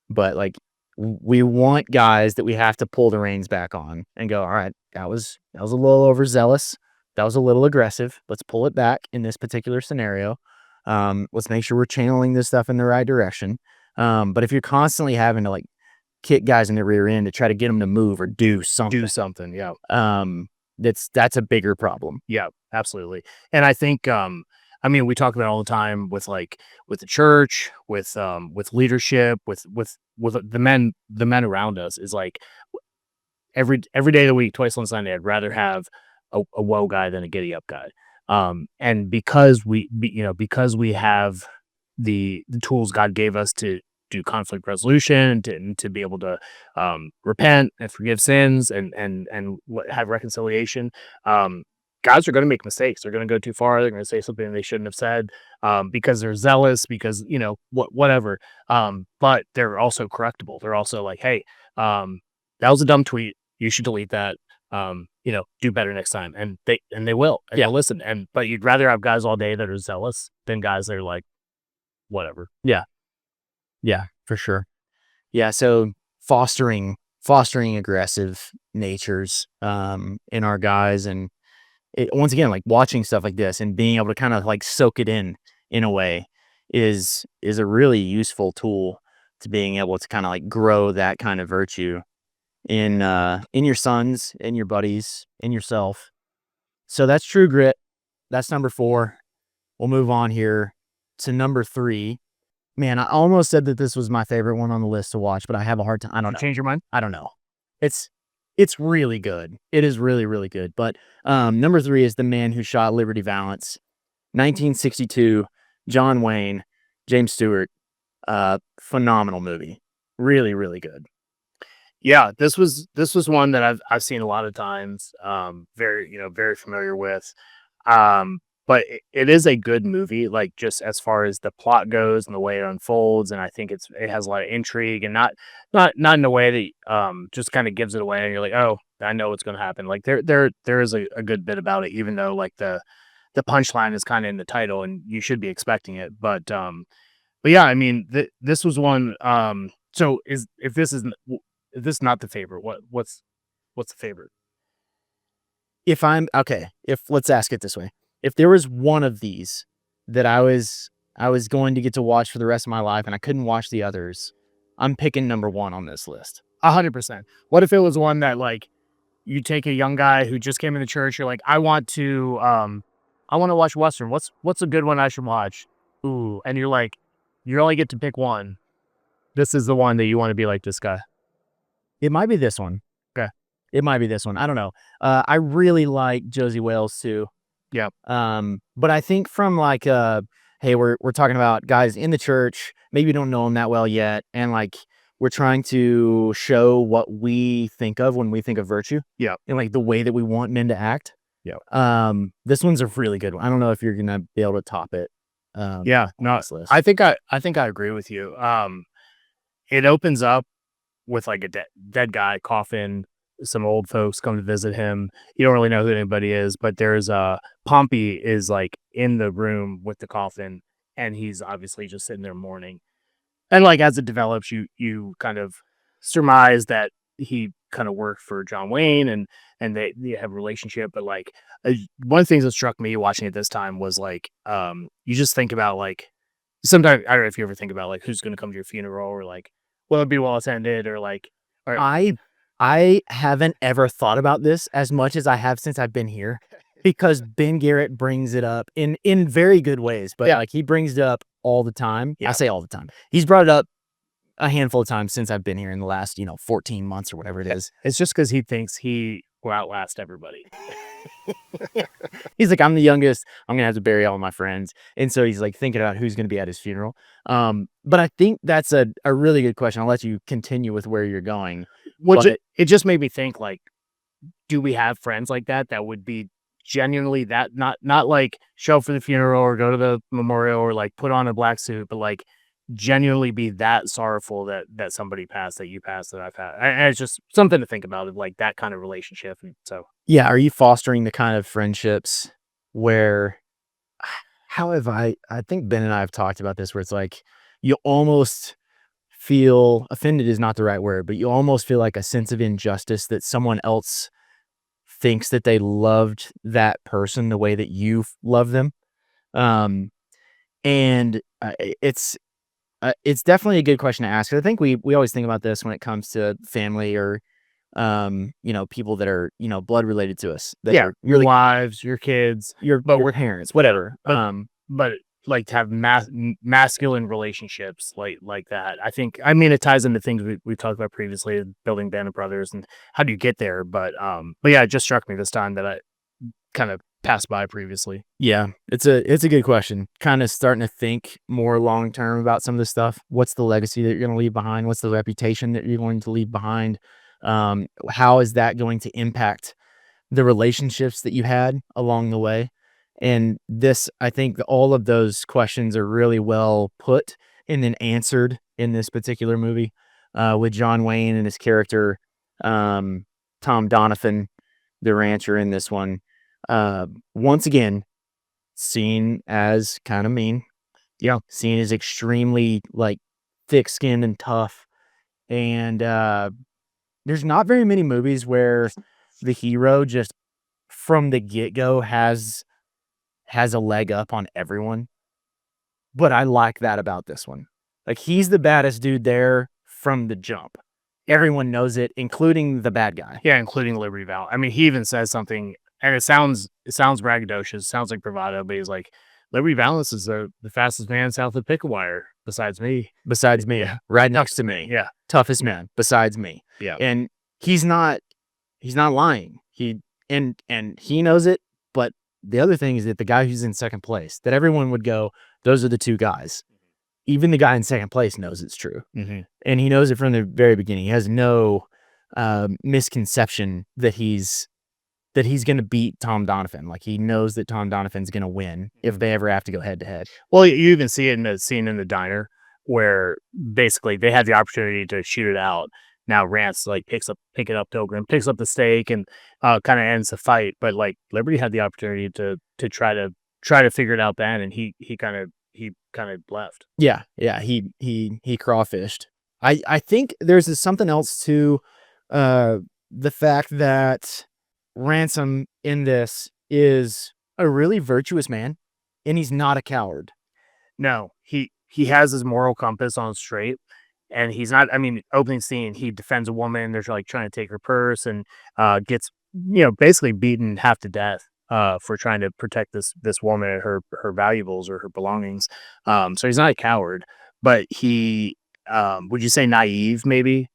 But like, we want guys that we have to pull the reins back on and go, all right, that was a little overzealous. That was a little aggressive. Let's pull it back in this particular scenario. Let's make sure we're channeling this stuff in the right direction. But if you're constantly having to like kick guys in the rear end to try to get them to move or do something, Yeah. That's a bigger problem. Yeah, absolutely. And I think, I mean, we talk about it all the time with the church, with leadership, with the men around us, is like every day of the week, twice on Sunday, I'd rather have a woe guy than a giddy up guy. And because we have the tools God gave us to do conflict resolution, and to be able to repent and forgive sins and have reconciliation. Guys are going to make mistakes. They're going to go too far. They're going to say something they shouldn't have said because they're zealous, because whatever. But they're also correctable. They're also like, hey, that was a dumb tweet. You should delete that. Do better next time. And they will. And they'll listen. But you'd rather have guys all day that are zealous than guys that are like, whatever. Yeah, for sure. Yeah, so fostering aggressive natures in our guys, and once again, like watching stuff like this and being able to kind of like soak it in a way is a really useful tool to being able to kind of like grow that kind of virtue in your sons, in your buddies, in yourself. So that's true grit. That's number 4. We'll move on here to number 3. Man, I almost said that this was my favorite one on the list to watch, but I have a hard time. I don't know. Change your mind? I don't know. It's really good. It is really, really good. But number 3 is The Man Who Shot Liberty Valance, 1962, John Wayne, James Stewart. Phenomenal movie. Really, really good. Yeah, this was one that I've seen a lot of times. Very familiar with. but it is a good movie, like just as far as the plot goes and the way it unfolds. And I think it has a lot of intrigue, and not in a way that just kind of gives it away and you're like, oh, I know what's going to happen. Like there is a good bit about it, even though like the punchline is kind of in the title and you should be expecting it. But yeah, I mean, this was one. So if this is not the favorite, what's the favorite? If let's ask it this way. If there was one of these that I was going to get to watch for the rest of my life and I couldn't watch the others, I'm picking number 1 on this list. 100%. What if it was one that like you take a young guy who just came into church, you're like, I want to watch Western. What's a good one I should watch? Ooh, and you're like, you only get to pick one. This is the one that you want to be like this guy. It might be this one. Okay. It might be this one. I don't know. I really like Josie Wales too. Yeah. But I think from like hey, we're talking about guys in the church, maybe don't know them that well yet, and like we're trying to show what we think of when we think of virtue. Yeah. And like the way that we want men to act. Yeah. This one's a really good one. I don't know if you're gonna be able to top it. Yeah, no, I think I agree with you. It opens up with like a dead guy, coffin, some old folks come to visit him. You don't really know who anybody is, but there's Pompey is like in the room with the coffin, and he's obviously just sitting there mourning. And like as it develops, you kind of surmise that he kind of worked for John Wayne, and they have a relationship. But like one of the things that struck me watching it this time was like you just think about like sometimes, I don't know if you ever think about like who's going to come to your funeral, or like will it be well attended, or like I haven't ever thought about this as much as I have since I've been here, because Ben Garrett brings it up in very good ways, but like he brings it up all the time. I say all the time. He's brought it up a handful of times since I've been here in the last 14 months or whatever it is. It's just because he thinks he will outlast everybody. He's like, I'm the youngest, I'm gonna have to bury all my friends, and so he's like thinking about who's gonna be at his funeral. But I think that's a really good question. I'll let you continue with where you're going. It just made me think, like, do we have friends like that would be genuinely that not like show up for the funeral or go to the memorial or like put on a black suit, but like genuinely be that sorrowful that somebody passed, that you passed, that I've had. And it's just something to think about, of like that kind of relationship. And so yeah, are you fostering the kind of friendships where, how have I think Ben and I have talked about this, where it's like you almost feel offended is not the right word, but you almost feel like a sense of injustice that someone else thinks that they loved that person the way that you love them. And it's definitely a good question to ask. I think we always think about this when it comes to family or people that are blood related to us. Your wives, your kids, your parents, whatever. But like to have masculine relationships like that. I mean, it ties into things we talked about previously, building Band of Brothers and how do you get there. But yeah, it just struck me this time that I kind of passed by previously. Yeah, it's a good question. Kind of starting to think more long term about some of this stuff. What's the legacy that you're going to leave behind? What's the reputation that you're going to leave behind? How is that going to impact the relationships that you had along the way? And this, I think all of those questions are really well put and then answered in this particular movie, with John Wayne and his character, Tom Donovan, the rancher in this one. Once again, seen as kind of mean. Yeah. Seen as extremely like thick-skinned and tough. And there's not very many movies where the hero just from the get-go has a leg up on everyone. But I like that about this one. Like, he's the baddest dude there from the jump. Everyone knows it, including the bad guy. Yeah, including Liberty Valance. I mean, he even says something, and it sounds braggadocious, sounds like bravado, but he's like, Liberty Valance is the fastest man south of Pickawire, besides me. Yeah. Right next to me. Yeah. Toughest man, besides me. Yeah. And he's not lying. He knows it, but the other thing is that the guy who's in second place, that everyone would go, those are the two guys. Even the guy in second place knows it's true. Mm-hmm. And he knows it from the very beginning. He has no misconception that he's that he's going to beat Tom Donovan. Like he knows that Tom Donovan's going to win if they ever have to go head to head. Well, you even see it in the scene in the diner where basically they had the opportunity to shoot it out. Now Rance like picks up Pilgrim, picks up the stake, and kind of ends the fight. But like Liberty had the opportunity to try to figure it out then, and he kind of left. Yeah, he crawfished. I think there's something else to the fact that Ransom in this is a really virtuous man, and he's not a coward. No, he has his moral compass on straight, and he's not. I mean, opening scene, he defends a woman. They're like trying to take her purse, and gets basically beaten half to death for trying to protect this woman and her valuables or her belongings. So he's not a coward, but he would you say naive maybe?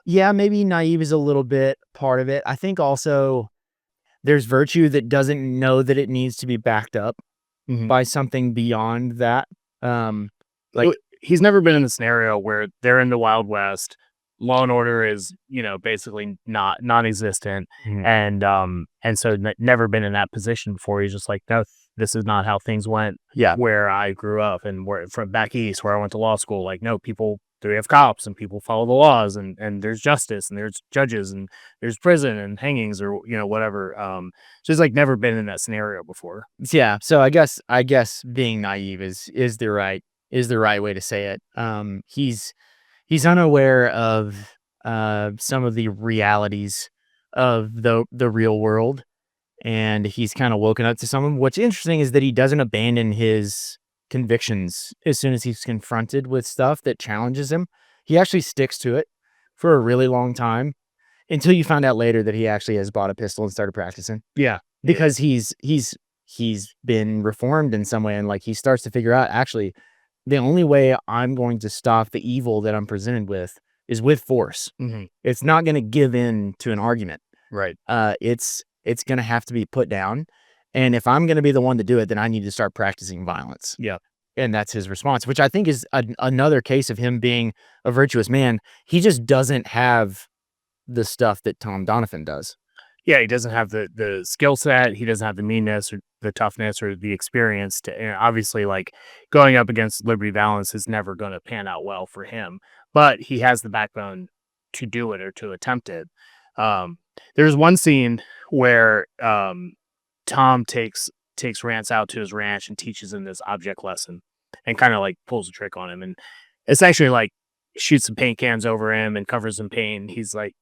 Yeah, maybe naive is a little bit part of it. I think also there's virtue that doesn't know that it needs to be backed up by something beyond that. Like he's never been in a scenario where they're in the Wild West, law and order is basically non-existent, and so never been in that position before. He's just like, no, this is not how things went. Yeah, where I grew up and where from back east where I went to law school. Like, no, people. We have cops and people follow the laws and there's justice and there's judges and there's prison and hangings or whatever. So he's like never been in that scenario before. Yeah. So I guess being naive is the right way to say it. He's unaware of some of the realities of the real world, and he's kind of woken up to some of them. What's interesting is that he doesn't abandon his convictions as soon as he's confronted with stuff that challenges him. He actually sticks to it for a really long time until you find out later that he actually has bought a pistol and started practicing. Yeah, because he's been reformed in some way, and like he starts to figure out actually the only way I'm going to stop the evil that I'm presented with is with force. It's not going to give in to an argument. Right. It's going to have to be put down. And if I'm going to be the one to do it, then I need to start practicing violence. Yeah. And that's his response, which I think is another case of him being a virtuous man. He just doesn't have the stuff that Tom Donovan does. Yeah, he doesn't have the skill set. He doesn't have the meanness or the toughness or the experience to, and obviously, like going up against Liberty Valance is never going to pan out well for him. But he has the backbone to do it or to attempt it. There's one scene where Tom takes Rance out to his ranch and teaches him this object lesson and kind of like pulls a trick on him and essentially like shoots some paint cans over him and covers him in paint. He's like,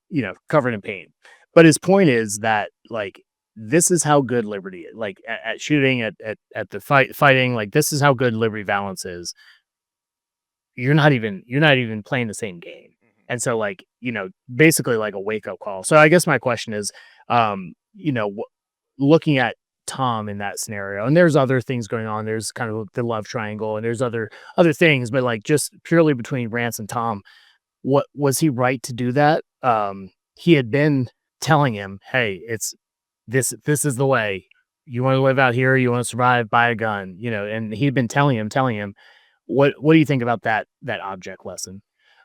covered in paint. But his point is that like this is how good Liberty is. Like at shooting at the fighting, like this is how good Liberty Valance is. You're not even playing the same game. And so like, basically like a wake-up call. So I guess my question is, looking at Tom in that scenario, and there's other things going on. There's kind of the love triangle and there's other things, but like just purely between Rance and Tom, what was he right to do that? He had been telling him, hey, it's this is the way. You want to live out here, you want to survive, buy a gun, and he'd been telling him. What do you think about that object lesson?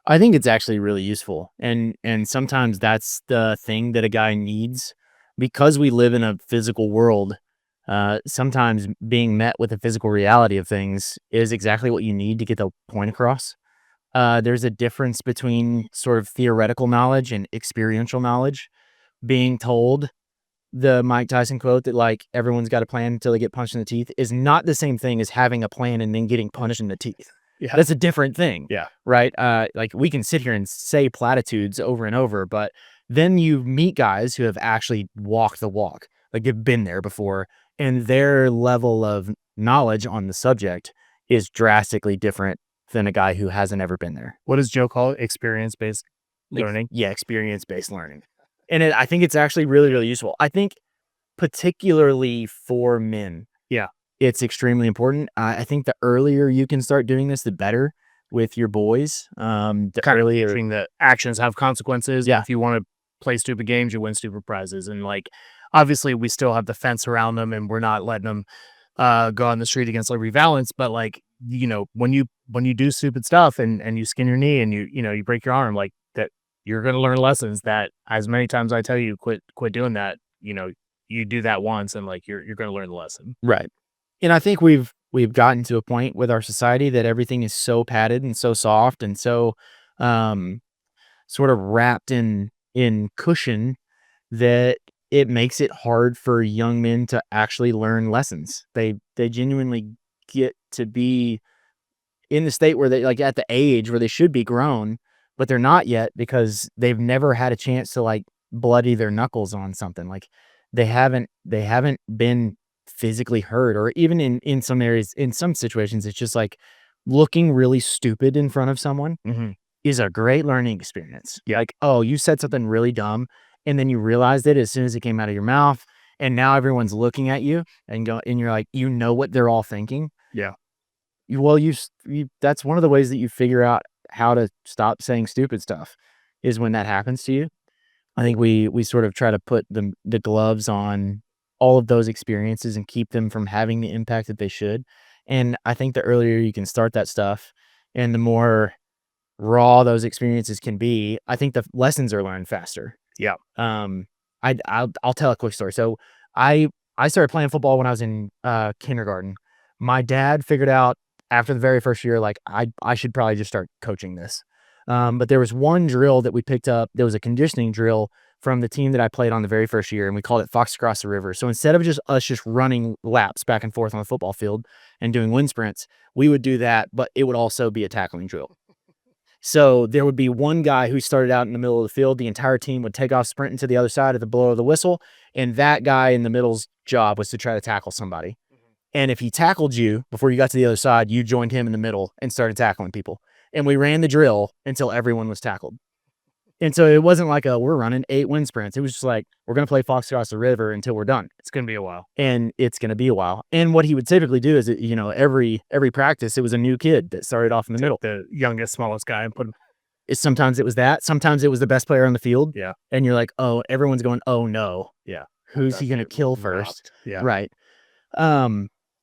I think it's actually really useful. And sometimes that's the thing that a guy needs because we live in a physical world. Sometimes being met with the physical reality of things is exactly what you need to get the point across. There's a difference between sort of theoretical knowledge and experiential knowledge. Being told the Mike Tyson quote that like everyone's got a plan until they get punched in the teeth is not the same thing as having a plan and then getting punched in the teeth. Yeah. That's a different thing. Yeah. Right. Like we can sit here and say platitudes over and over, but then you meet guys who have actually walked the walk, like they've been there before, and their level of knowledge on the subject is drastically different than a guy who hasn't ever been there. What does Joe call it? Experience-based learning? Yeah, experience-based learning. And I think it's actually really, really useful. I think particularly for men. Yeah. It's extremely important. I think the earlier you can start doing this, the better with your boys. The earlier between the actions have consequences. Yeah. If you want to play stupid games, you win stupid prizes. And like, obviously we still have the fence around them and we're not letting them go on the street against Liberty Valance. But like, when you do stupid stuff and you skin your knee and you break your arm, like that, you're going to learn lessons that as many times I tell you, quit doing that, you you do that once and like you're going to learn the lesson. Right. And I think we've gotten to a point with our society that everything is so padded and so soft and so um sort of wrapped in cushion that it makes it hard for young men to actually learn lessons. They genuinely get to be in the state where they like at the age where they should be grown, but they're not yet because they've never had a chance to like bloody their knuckles on something. Like they haven't been physically hurt, or even in some areas, in some situations, it's just like looking really stupid in front of someone Mm-hmm. is a great learning experience. Like, oh, you said something really dumb, and then you realized it as soon as it came out of your mouth, and now everyone's looking at you and and you're like, you know what they're all thinking. Yeah. Well, that's one of the ways that you figure out how to stop saying stupid stuff is when that happens to you. I think we sort of try to put the gloves on all of those experiences and keep them from having the impact that they should. And I think the earlier you can start that stuff and the more raw those experiences can be, I think the lessons are learned faster. Yeah. I'll tell a quick story. So I started playing football when I was in kindergarten. My dad figured out after the very first year, like I should probably just start coaching this. But there was one drill that we picked up. There was a conditioning drill from the team that I played on the very first year, and we called it Fox Across the River. So instead of just running laps back and forth on the football field and doing wind sprints, we would do that, but it would also be a tackling drill. So there would be one guy who started out in the middle of the field. The entire team would take off sprinting to the other side at the blow of the whistle. And that guy in the middle's job was to try to tackle somebody. And if he tackled you before you got to the other side, you joined him in the middle and started tackling people. And we ran the drill until everyone was tackled. And so it wasn't like we're running 8 wind sprints. It was just like, we're going to play Fox Across the River until we're done. It's going to be a while. And it's going to be a while. And what he would typically do is, every practice, it was a new kid that started off in the middle. The youngest, smallest guy and put him. Sometimes it was that. Sometimes it was the best player on the field. Yeah. And you're like, oh, everyone's going, oh no. Yeah. Who's he going to kill first? Yeah. Right.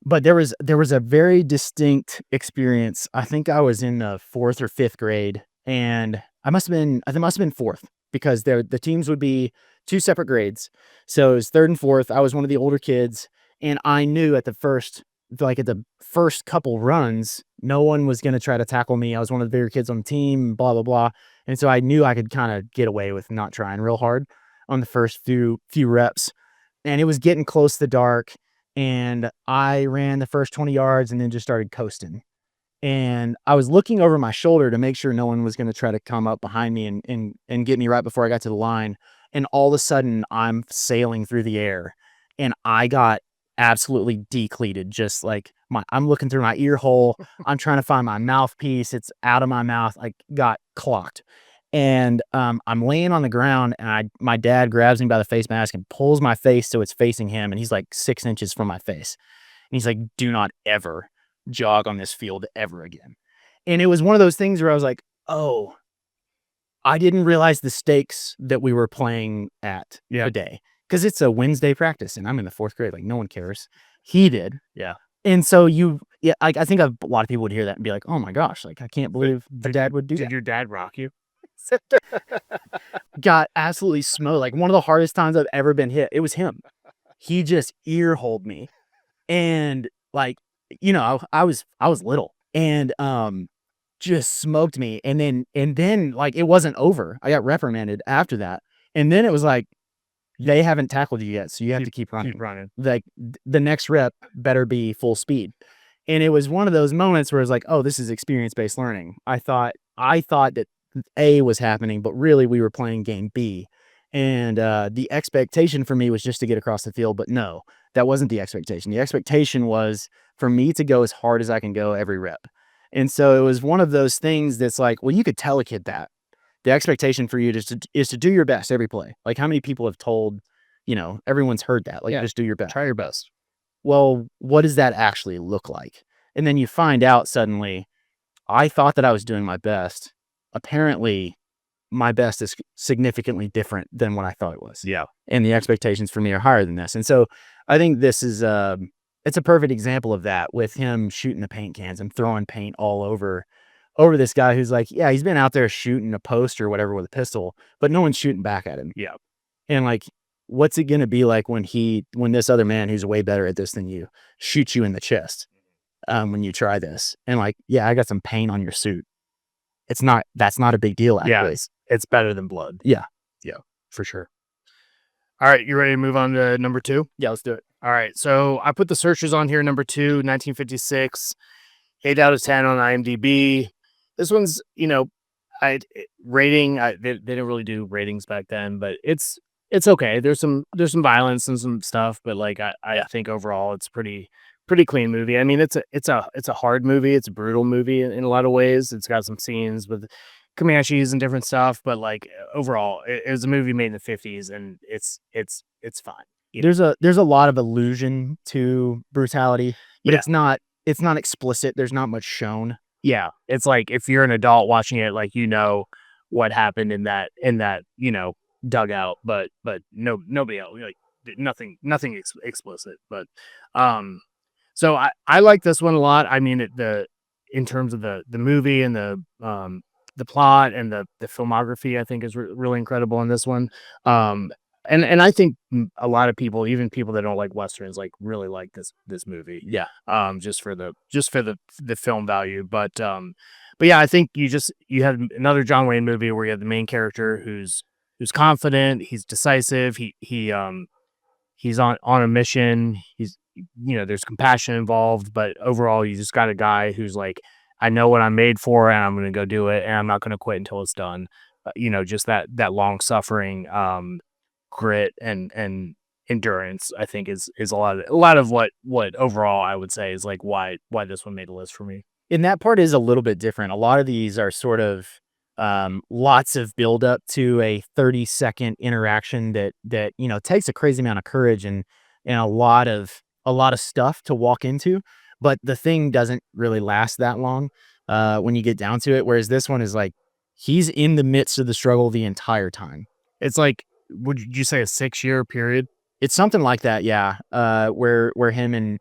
But there was a very distinct experience. I think I was in the 4th or 5th grade, and I must have been 4th, because the teams would be 2 separate grades. So it was 3rd and 4th. I was one of the older kids, and I knew at the first couple runs, no one was going to try to tackle me. I was one of the bigger kids on the team, blah, blah, blah. And so I knew I could kind of get away with not trying real hard on the first few reps. And it was getting close to dark, and I ran the first 20 yards and then just started coasting. And I was looking over my shoulder to make sure no one was going to try to come up behind me and get me right before I got to the line. And all of a sudden I'm sailing through the air, and I got absolutely decleated. Just like I'm looking through my ear hole. I'm trying to find my mouthpiece. It's out of my mouth. I got clocked. And I'm laying on the ground, and my dad grabs me by the face mask and pulls my face so it's facing him. And he's like 6 inches from my face. And he's like, do not ever jog on this field ever again. And it was one of those things where I was like, oh, I didn't realize the stakes that we were playing at today. Because it's a Wednesday practice, and I'm in the 4th grade. Like, no one cares. He did. Yeah. And so I think a lot of people would hear that and be like, oh my gosh, like, I can't believe the dad would do that. Did your dad rock you? Got absolutely smoked. Like, one of the hardest times I've ever been hit, it was him. He just ear-holed me. And like, I was little, and just smoked me. And then like, it wasn't over. I got reprimanded after that. And then it was like, they haven't tackled you yet, so you have to keep running. Like, the next rep better be full speed. And it was one of those moments where it's like, oh, this is experience-based learning. I thought that A was happening, but really we were playing game B. And the expectation for me was just to get across the field, but no, that wasn't the expectation. The expectation was for me to go as hard as I can go every rep. And so it was one of those things that's like, well, you could tell a kid that. The expectation for you is to do your best every play. Like, how many people have told, everyone's heard that, like, just do your best. Try your best. Well, what does that actually look like? And then you find out suddenly, I thought that I was doing my best. Apparently, my best is significantly different than what I thought it was. Yeah. And the expectations for me are higher than this. And so I think this is, it's a perfect example of that, with him shooting the paint cans and throwing paint all over this guy who's like, yeah, he's been out there shooting a post or whatever with a pistol, but no one's shooting back at him. Yeah. And like, what's it going to be like when this other man who's way better at this than you shoots you in the chest when you try this? And like, yeah, I got some paint on your suit. That's not a big deal, actually. Yeah, it's better than blood. Yeah. Yeah, for sure. All right, you ready to move on to number 2? Yeah, let's do it. All right, so I put the searches on here. Number 2, 1956, 8 out of 10 on IMDb. This one's, they didn't really do ratings back then, but it's okay. There's some violence and some stuff, but like I think overall it's pretty clean movie. I mean, it's a hard movie. It's a brutal movie in a lot of ways. It's got some scenes with Comanches and different stuff, but like overall, it was a movie made in the 50s, and it's fine. There's a lot of allusion to brutality, but it's not explicit. There's not much shown. Yeah, it's like if you're an adult watching it, like what happened in that dugout, but nobody else, like nothing explicit. But so I like this one a lot. I mean, in terms of the movie and the plot and the filmography, I think is really incredible in this one. And I think a lot of people, even people that don't like westerns, like really like this movie. Yeah. Just for the film value, but yeah, I think you have another John Wayne movie where you have the main character who's confident, he's decisive, he's on a mission, there's compassion involved, but overall you just got a guy who's like, I know what I'm made for, and I'm going to go do it, and I'm not going to quit until it's done. Just that long suffering, grit and endurance, I think is a lot of what overall I would say is like why this one made a list for me. And that part is a little bit different. A lot of these are sort of lots of build up to a 30-second interaction that takes a crazy amount of courage and a lot of stuff to walk into, but the thing doesn't really last that long when you get down to it. Whereas this one is like he's in the midst of the struggle the entire time. It's like, would you say a 6-year period? It's something like that, yeah. Where him and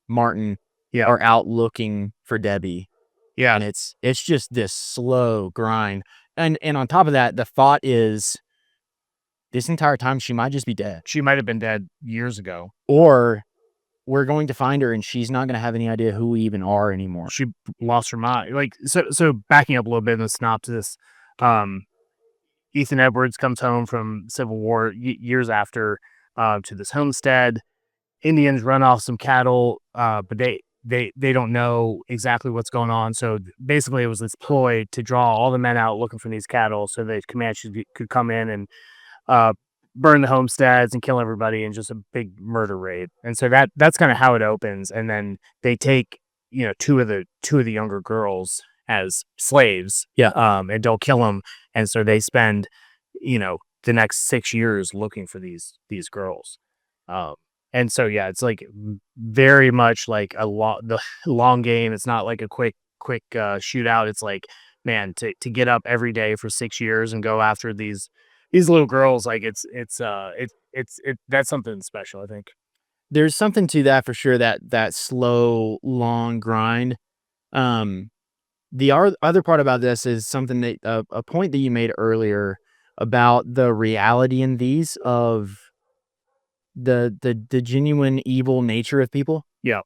Martin are out looking for Debbie. Yeah. And it's just this slow grind. And on top of that, the thought is this entire time she might just be dead. She might have been dead years ago. Or we're going to find her and she's not going to have any idea who we even are anymore. She lost her mind. Like so backing up a little bit in the synopsis, Ethan Edwards comes home from Civil War years after to this homestead. Indians run off some cattle, but they don't know exactly what's going on. So basically it was this ploy to draw all the men out looking for these cattle so that Comanches could come in and burn the homesteads and kill everybody in just a big murder raid. And so that's kind of how it opens. And then they take, two of the younger girls as slaves. Yeah. And don't kill them. And so they spend, the next 6 years looking for these girls. And so, yeah, it's like very much like the long game. It's not like a quick shootout. It's like, man, to get up every day for 6 years and go after these little girls, like it's that's something special, I think. There's something to that for sure, that slow, long grind. The other part about this is something that a point that you made earlier about the reality in these of the genuine evil nature of people. Yeah.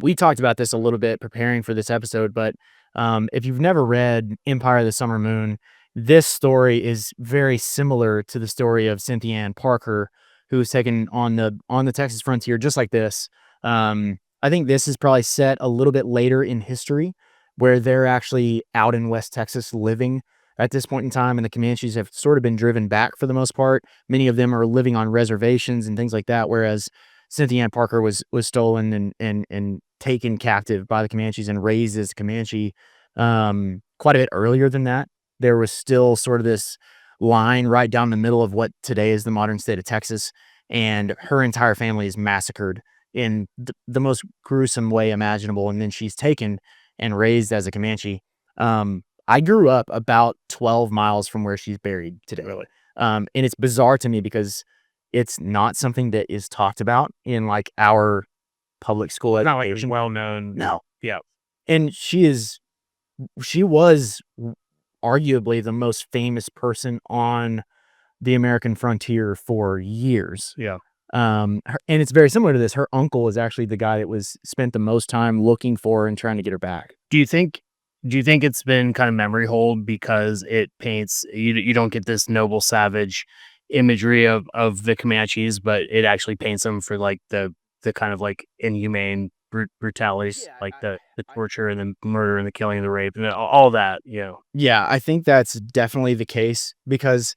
We talked about this a little bit preparing for this episode, but if you've never read Empire of the Summer Moon, this story is very similar to the story of Cynthia Ann Parker, who was taken on the Texas frontier just like this. I think this is probably set a little bit later in history, where they're actually out in West Texas living at this point in time, and the Comanches have sort of been driven back for the most part. Many of them are living on reservations and things like that, whereas Cynthia Ann Parker was stolen and taken captive by the Comanches and raised as a Comanche quite a bit earlier than that. There was still sort of this line right down the middle of what today is the modern state of Texas, and her entire family is massacred in the most gruesome way imaginable, and then she's taken and raised as a Comanche. I grew up about 12 miles from where she's buried today. Really? And it's bizarre to me because it's not something that is talked about in like our public school It's not like education. well known. No. Yeah. And she was arguably the most famous person on the American frontier for years. Yeah. And it's very similar to this. Her uncle is actually the guy that was spent the most time looking for her and trying to get her back. Do you think it's been kind of memory hold because it paints you don't get this noble savage imagery of the Comanches, but it actually paints them for like the kind of like inhumane brutalities, like the torture and the murder and the killing and the rape and all that, Yeah, I think that's definitely the case because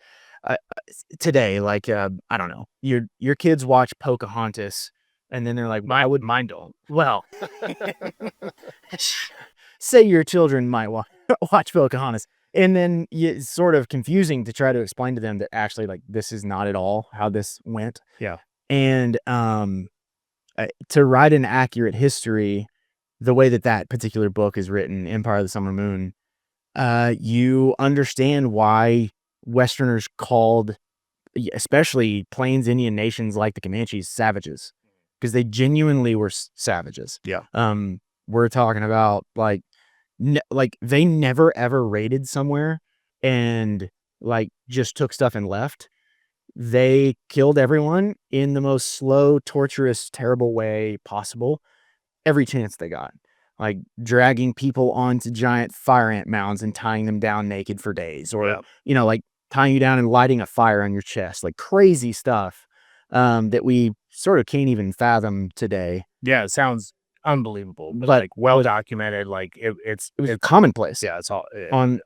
today, like, I don't know, your kids watch Pocahontas and then they're like, Mine don't. Well, say your children might watch Pocahontas. And then it's sort of confusing to try to explain to them that actually, like, this is not at all how this went. Yeah. And to write an accurate history, the way that particular book is written, Empire of the Summer Moon, you understand why Westerners called, especially Plains Indian nations like the Comanches, savages, because they genuinely were savages. Yeah. We're talking about like they never ever raided somewhere and like just took stuff and left. They killed everyone in the most slow, torturous, terrible way possible every chance they got. Like dragging people onto giant fire ant mounds and tying them down naked for days, or like tying you down and lighting a fire on your chest, like crazy stuff that we sort of can't even fathom today. Yeah, it sounds unbelievable, but like well documented. Like it was commonplace. Yeah, it's all on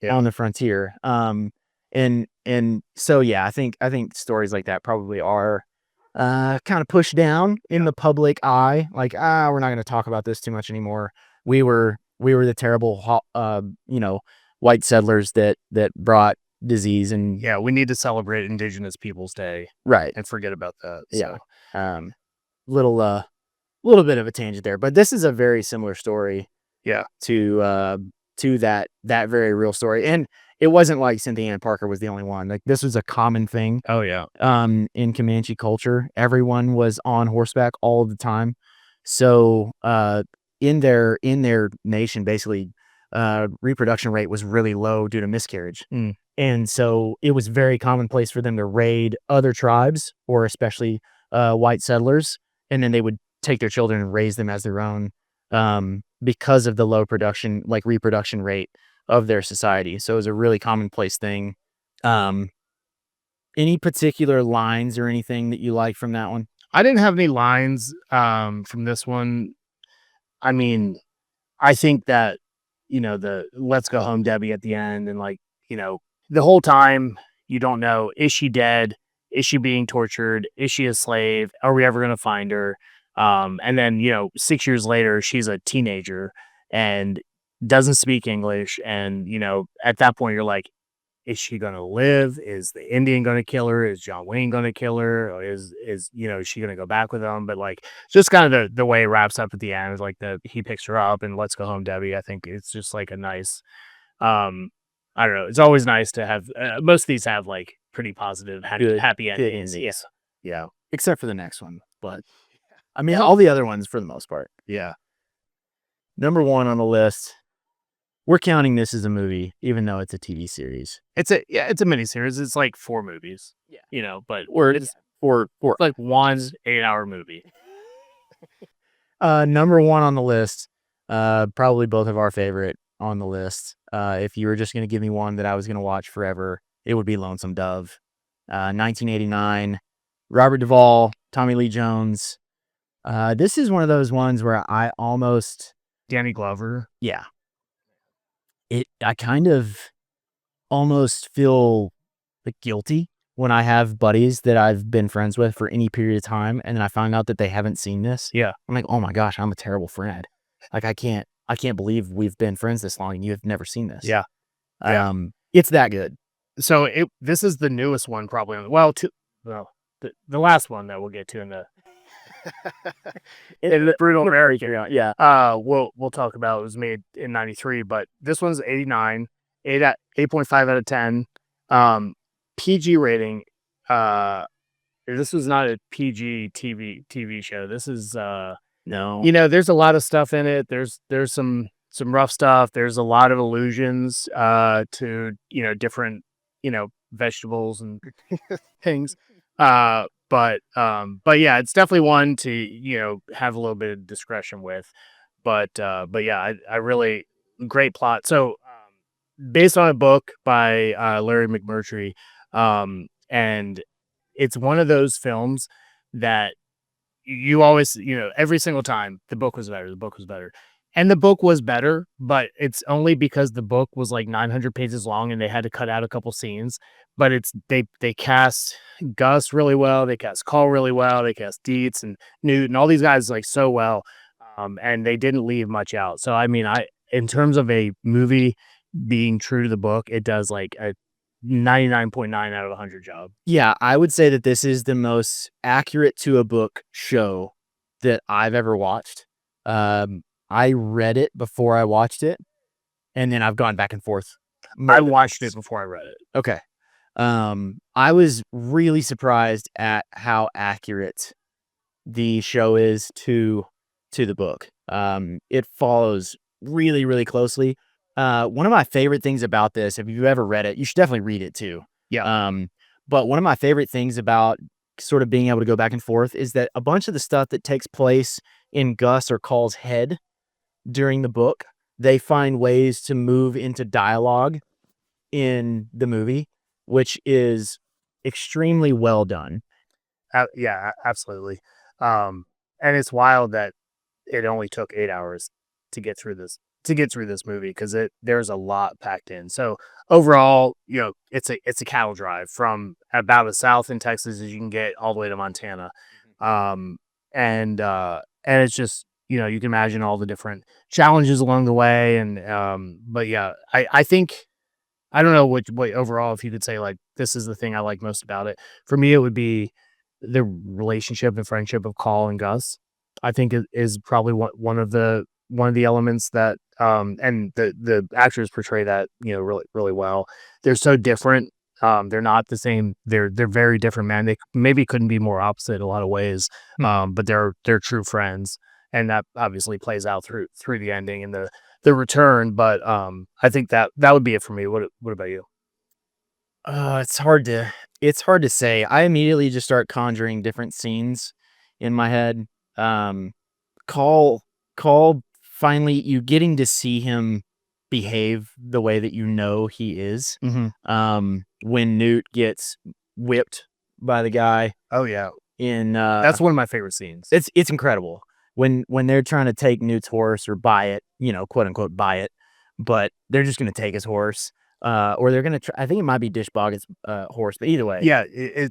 the frontier. And so yeah, I think stories like that probably are kind of pushed down in the public eye. Like, we're not going to talk about this too much anymore. We were the terrible white settlers that brought disease, and we need to celebrate Indigenous Peoples Day, right, and forget about that. So. Little bit of a tangent there, but this is a very similar story to that very real story. And it wasn't like Cynthia Ann Parker was the only one. Like, this was a common thing. Oh yeah. In Comanche culture, everyone was on horseback all the time. So in their nation, basically, reproduction rate was really low due to miscarriage. And so it was very commonplace for them to raid other tribes, or especially white settlers, and then they would take their children and raise them as their own, because of the low reproduction rate of their society. So it was a really commonplace thing. Any particular lines or anything that you like from that one? I didn't have any lines from this one. I mean, I think that, the "Let's go home, Debbie" at the end, and like, the whole time you don't know, is she dead? Is she being tortured? Is she a slave? Are we ever going to find her? And then, 6 years later, she's a teenager and doesn't speak English. And, at that point, you're like, is she going to live? Is the Indian going to kill her? Is John Wayne going to kill her? Or is she going to go back with him? But like, just kind of the way it wraps up at the end is like he picks her up and "Let's go home, Debbie." I think it's just like a nice, I don't know. It's always nice to have, most of these have like pretty positive, happy endings. Yeah. Except for the next one. But I mean, all the other ones for the most part. Yeah. Number 1 on the list. We're counting this as a movie, even though it's a TV series. It's a miniseries. It's like 4 movies. Yeah. But it's four. Like one 8-hour movie. Number 1 on the list. Probably both of our favorite on the list. If you were just going to give me one that I was going to watch forever, it would be Lonesome Dove. 1989. Robert Duvall, Tommy Lee Jones. This is one of those ones where I almost... Danny Glover. Yeah. I kind of almost feel like guilty when I have buddies that I've been friends with for any period of time, and then I find out that they haven't seen this. Yeah. I'm like, oh my gosh, I'm a terrible friend. Like, I can't believe we've been friends this long and you have never seen this. Yeah. It's that good. So this is the newest one, probably. The last one that we'll get to in the Brutal American. Yeah. We'll talk about. It was made in 93, but this one's 89, 8.5 out of 10. PG rating. This was not a PG TV show. This is no. There's a lot of stuff in it. There's some rough stuff. There's a lot of allusions to different vegetables and things. But yeah, it's definitely one to have a little bit of discretion with. But yeah, I really great plot. So based on a book by Larry McMurtry, and it's one of those films that you always, every single time the book was better, the book was better. And the book was better, but it's only because the book was like 900 pages long and they had to cut out a couple scenes. But they cast Gus really well, they cast Call really well, they cast Dietz and Newt and all these guys like so well, and they didn't leave much out. So I mean, in terms of a movie being true to the book, it does like a 99.9 out of 100 job. Yeah, I would say that this is the most accurate to a book show that I've ever watched. I read it before I watched it, and then I've gone back and forth. I watched it before I read it. Okay. I was really surprised at how accurate the show is to the book. It follows really, really closely. One of my favorite things about this, if you've ever read it, you should definitely read it too. Yeah. But one of my favorite things about sort of being able to go back and forth is that a bunch of the stuff that takes place in Gus or Call's head during the book, they find ways to move into dialogue in the movie, which is extremely well done. Yeah, absolutely. And it's wild that it only took 8 hours to get through this movie, because there's a lot packed in. So overall, it's a cattle drive from about as south in Texas as you can get all the way to Montana. And it's just, you can imagine all the different challenges along the way. And but yeah, I think, I don't know what overall, if you could say like this is the thing I like most about it. For me, it would be the relationship and friendship of Call and Gus. I think it is probably one of the elements that and the actors portray that really, really well. They're so different. They're not the same. They're very different, man. They maybe couldn't be more opposite in a lot of ways. But they're true friends, and that obviously plays out through the ending and the return. But I think that would be it for me. What about you? It's hard to say. I immediately just start conjuring different scenes in my head. Call finally, you getting to see him behave the way that he is. When Newt gets whipped by the guy. Oh yeah, in that's one of my favorite scenes. It's incredible when they're trying to take Newt's horse or buy it, quote unquote buy it, but they're just going to take his horse. Or they're going to I think it might be Dish Boggett's horse, but either way. Yeah,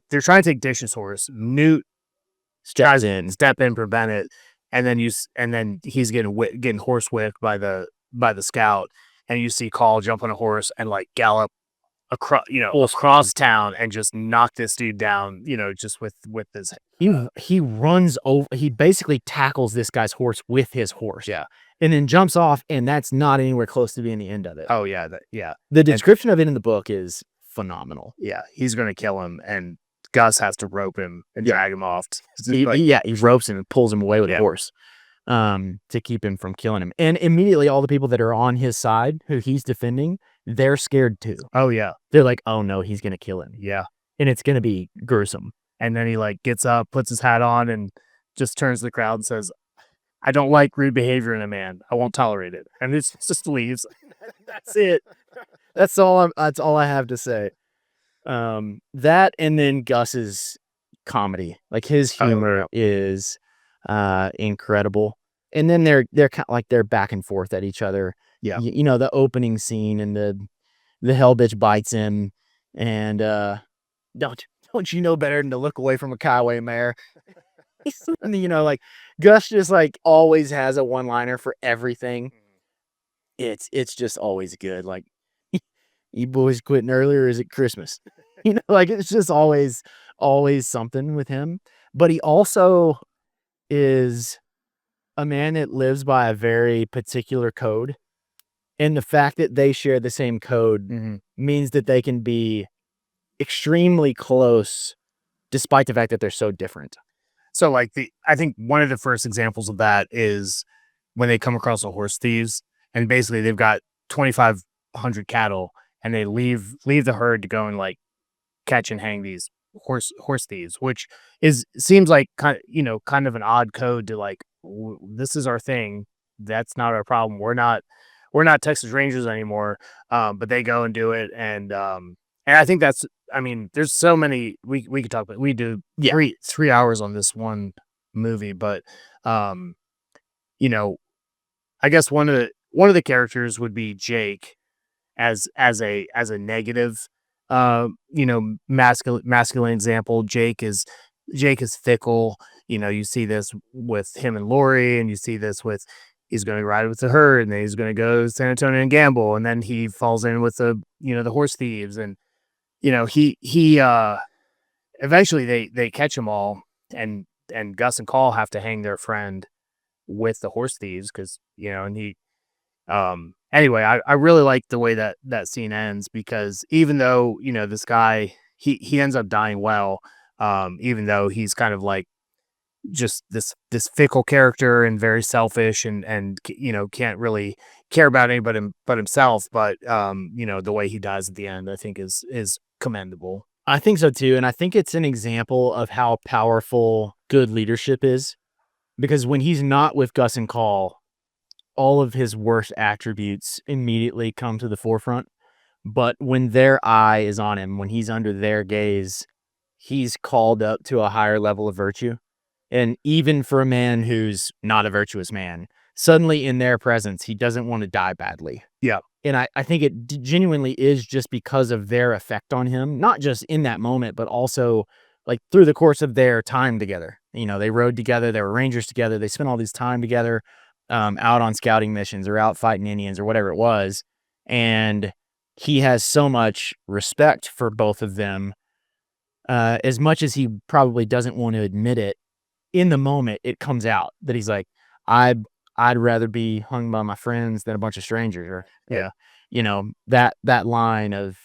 they're trying to take Dish's horse. Newt step in, prevent it, and then he's getting horse whipped by the scout, and you see Call jump on a horse and like gallop across town and just knock this dude down, just with his. He runs over. He basically tackles this guy's horse with his horse. Yeah. And then jumps off, and that's not anywhere close to being the end of it. Oh yeah, The description of it in the book is phenomenal. Yeah, he's gonna kill him, and Gus has to rope him and drag him off. He ropes him and pulls him away with a horse, to keep him from killing him. And immediately, all the people that are on his side, who he's defending, they're scared too. Oh yeah, they're like, "Oh no, he's gonna kill him." Yeah, and it's gonna be gruesome. And then he like gets up, puts his hat on, and just turns to the crowd and says, "I don't like rude behavior in a man. I won't tolerate it." And it just leaves. That's it. That's all I have to say. That, and then Gus's comedy, like his humor is incredible. And then they're kind of like they're back and forth at each other. Yeah. The opening scene and the hell bitch bites him, and don't you know better than to look away from a Kaiway mare? And like Gus just like always has a one-liner for everything. It's just always good. Like, you boys quitting earlier, or is it Christmas? Like it's just always something with him. But he also is a man that lives by a very particular code. And the fact that they share the same code means that they can be extremely close despite the fact that they're so different. So like I think one of the first examples of that is when they come across the horse thieves, and basically they've got 2,500 cattle, and they leave the herd to go and like catch and hang these horse thieves, which seems like kind of an odd code to like, this is our thing. That's not our problem. We're not Texas Rangers anymore. But they go and do it. And I think I mean, there's so many we could talk about. We do 3 hours on this one movie, but you know, I guess one of the characters would be Jake as a negative, masculine example. Jake is fickle. You see this with him and Lori, and you see this with he's going to ride with the herd, and then he's going to go to San Antonio and gamble, and then he falls in with the horse thieves, and he eventually they catch them all, and Gus and Call have to hang their friend with the horse thieves because and he anyway, I really like the way that scene ends, because even though this guy he ends up dying well, even though he's kind of like just this fickle character and very selfish and can't really care about anybody but himself, but the way he dies at the end I think is commendable. I think so too, and I think it's an example of how powerful good leadership is, because when he's not with Gus and Call, all of his worst attributes immediately come to the forefront. But when their eye is on him, when he's under their gaze, he's called up to a higher level of virtue. And even for a man who's not a virtuous man, suddenly in their presence, he doesn't want to die badly. Yeah. And I think it genuinely is just because of their effect on him, not just in that moment, but also like through the course of their time together. They rode together, they were Rangers together, they spent all this time together, out on scouting missions or out fighting Indians or whatever it was. And he has so much respect for both of them, as much as he probably doesn't want to admit it. In the moment, it comes out that he's like, I'd rather be hung by my friends than a bunch of strangers. Or that line of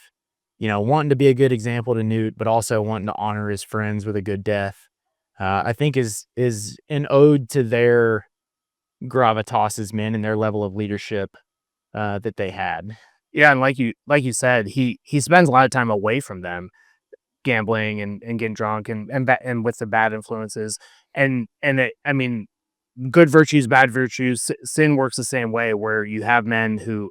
wanting to be a good example to Newt, but also wanting to honor his friends with a good death, I think is an ode to their gravitas as men and their level of leadership that they had. Yeah, and like you said, he spends a lot of time away from them, gambling and getting drunk and with the bad influences, and I mean, good virtues, bad virtues. Sin works the same way, where you have men who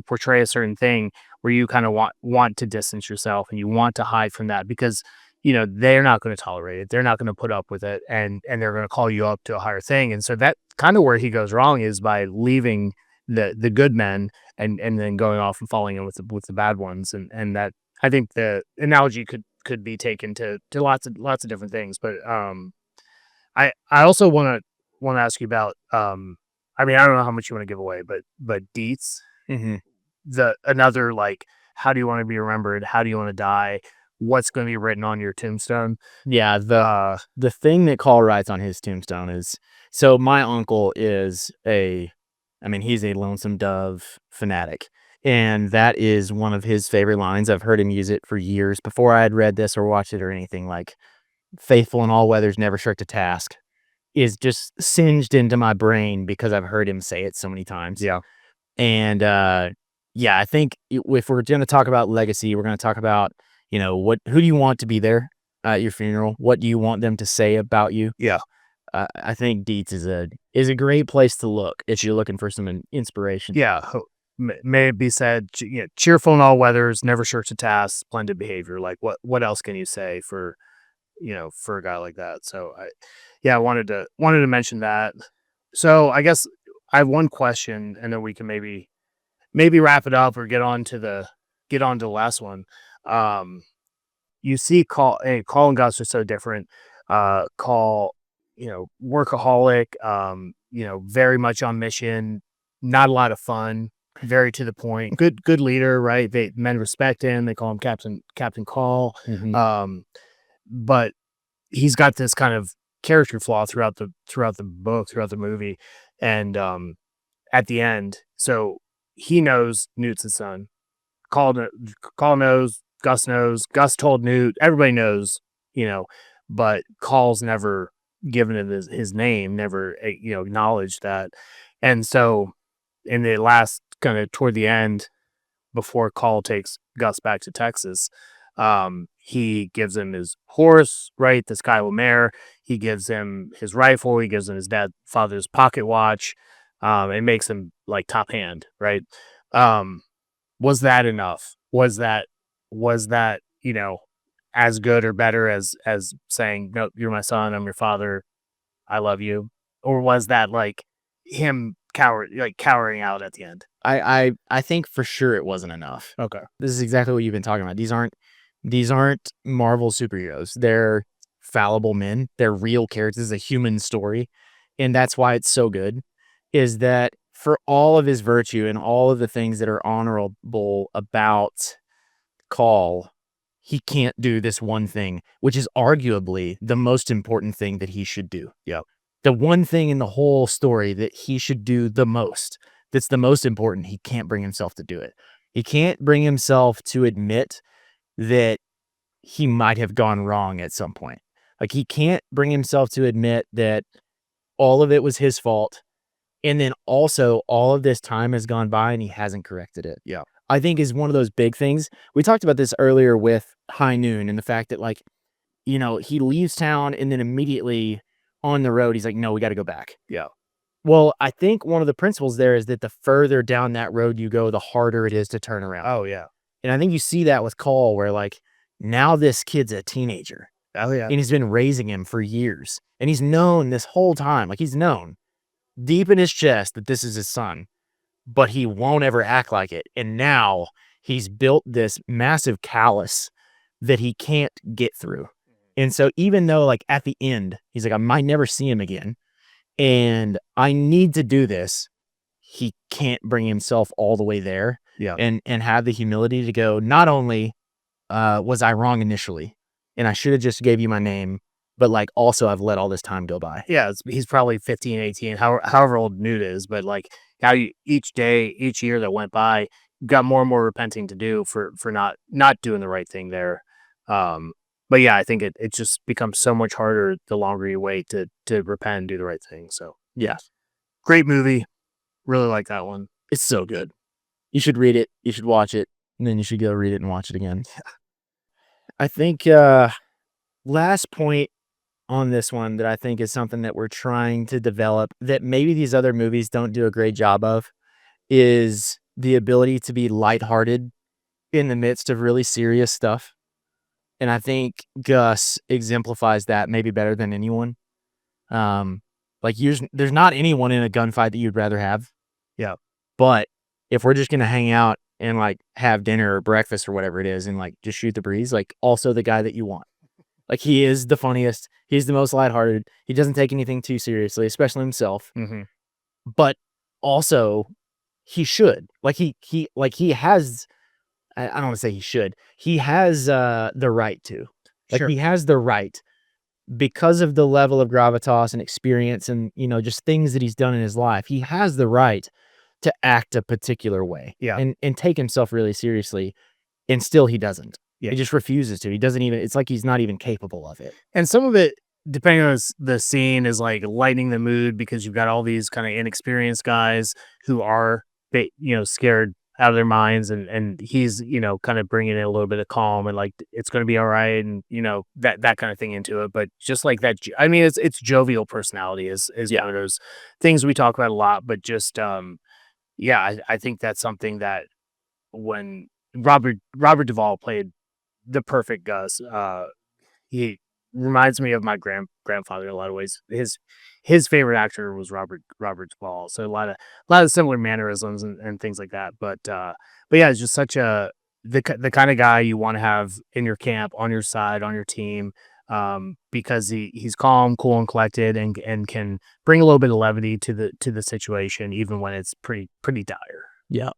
portray a certain thing where you kind of want to distance yourself and you want to hide from that, because they're not going to tolerate it, they're not going to put up with it, and they're going to call you up to a higher thing. And so that kind of where he goes wrong is by leaving the good men and then going off and falling in with the bad ones, and that I think the analogy could be taken to lots of different things. But I also want to ask you about I mean, I don't know how much you want to give away, but Dietz, another, like, how do you want to be remembered? How do you want to die? What's going to be written on your tombstone? Yeah, the thing that Call writes on his tombstone is, so my uncle is he's a Lonesome Dove fanatic, and that is one of his favorite lines. I've heard him use it for years before I had read this or watched it or anything. Like, faithful in all weathers, never shirk to task, is just singed into my brain because I've heard him say it so many times. Yeah. And I think if we're going to talk about legacy, we're going to talk about, who do you want to be there at your funeral? What do you want them to say about you? Yeah. I think Dietz is a great place to look if you're looking for some inspiration. Yeah. May it be said, cheerful in all weathers, never shirk to task, splendid behavior. Like, what else can you say for a guy like that? So I wanted to mention that. So I guess I have one question, and then we can maybe wrap it up or get on to the last one. You see, Call and Gus are so different. Call, workaholic, very much on mission, not a lot of fun, very to the point. Good leader, right? Men respect him. They call him Captain Call. But he's got this kind of character flaw throughout the book, throughout the movie, and at the end, so he knows Newt's his son. Call knows. Gus knows. Gus told Newt. Everybody knows, but Call's never given it his name, never acknowledged that. And so, in the last kind of toward the end, before Call takes Gus back to Texas, He gives him his horse, right? The Skywell mare. He gives him his rifle. He gives him his father's pocket watch. And makes him like top hand, right? Was that enough? Was that as good or better as saying, no, you're my son, I'm your father, I love you? Or was that like him cowering out at the end? I think for sure it wasn't enough. Okay. This is exactly what you've been talking about. These aren't Marvel superheroes. They're fallible men. They're real characters. It's a human story. And that's why it's so good, is that for all of his virtue and all of the things that are honorable about Call, he can't do this one thing, which is arguably the most important thing that he should do. Yep. The one thing in the whole story that he should do the most, that's the most important, he can't bring himself to do it. He can't bring himself to admit that he might have gone wrong at some point. Like, he can't bring himself to admit that all of it was his fault. And then also all of this time has gone by and he hasn't corrected it. Yeah. I think is one of those big things. We talked about this earlier with High Noon and the fact that, like, he leaves town and then immediately on the road, he's like, no, we got to go back. Yeah. Well, I think one of the principles there is that the further down that road you go, the harder it is to turn around. Oh, yeah. And I think you see that with Call, where, like, now this kid's a teenager. Oh, yeah. And he's been raising him for years. And he's known this whole time, like, he's known deep in his chest that this is his son, but he won't ever act like it. And now he's built this massive callus that he can't get through. And so even though, like, at the end, he's like, I might never see him again, and I need to do this, he can't bring himself all the way there. Yeah. And have the humility to go, not only was I wrong initially, and I should have just gave you my name, but, like, also I've let all this time go by. Yeah, he's probably 15, 18, however old Newt is, but, like, how each year that went by, you got more and more repenting to do for not doing the right thing there. But yeah, I think it just becomes so much harder the longer you wait to repent and do the right thing. So Yeah. great movie. Really like that one. It's so good. You should read it. You should watch it. And then you should go read it and watch it again. I think last point on this one that I think is something that we're trying to develop that maybe these other movies don't do a great job of is the ability to be lighthearted in the midst of really serious stuff. And I think Gus exemplifies that maybe better than anyone. Like, there's not anyone in a gunfight that you'd rather have. Yeah. But if we're just going to hang out and, like, have dinner or breakfast or whatever it is and, like, just shoot the breeze, like, also the guy that you want. Like, he is the funniest. He's the most lighthearted. He doesn't take anything too seriously, especially himself. Mm-hmm. But also, he should. Like, he has, I don't want to say he should. He has the right to. Like, Sure. He has the right, because of the level of gravitas and experience and, just things that he's done in his life. He has the right to act a particular way. Yeah. And take himself really seriously. And still he doesn't. Yeah. He just refuses to. He doesn't even, it's like he's not even capable of it. And some of it, depending on the scene, is like lightening the mood because you've got all these kind of inexperienced guys who are, scared out of their minds, and he's, kind of bringing in a little bit of calm and, like, it's going to be all right, and that kind of thing into it. But just like that, I mean, it's jovial personality is one of those things we talk about a lot. But just I think that's something that when Robert Duvall played the perfect Gus, he reminds me of my grandfather in a lot of ways. His favorite actor was Robert Duvall, so a lot of similar mannerisms and things like that. But yeah, it's just such the kind of guy you want to have in your camp, on your side, on your team, because he's calm, cool, and collected, and can bring a little bit of levity to the situation, even when it's pretty dire. Yeah.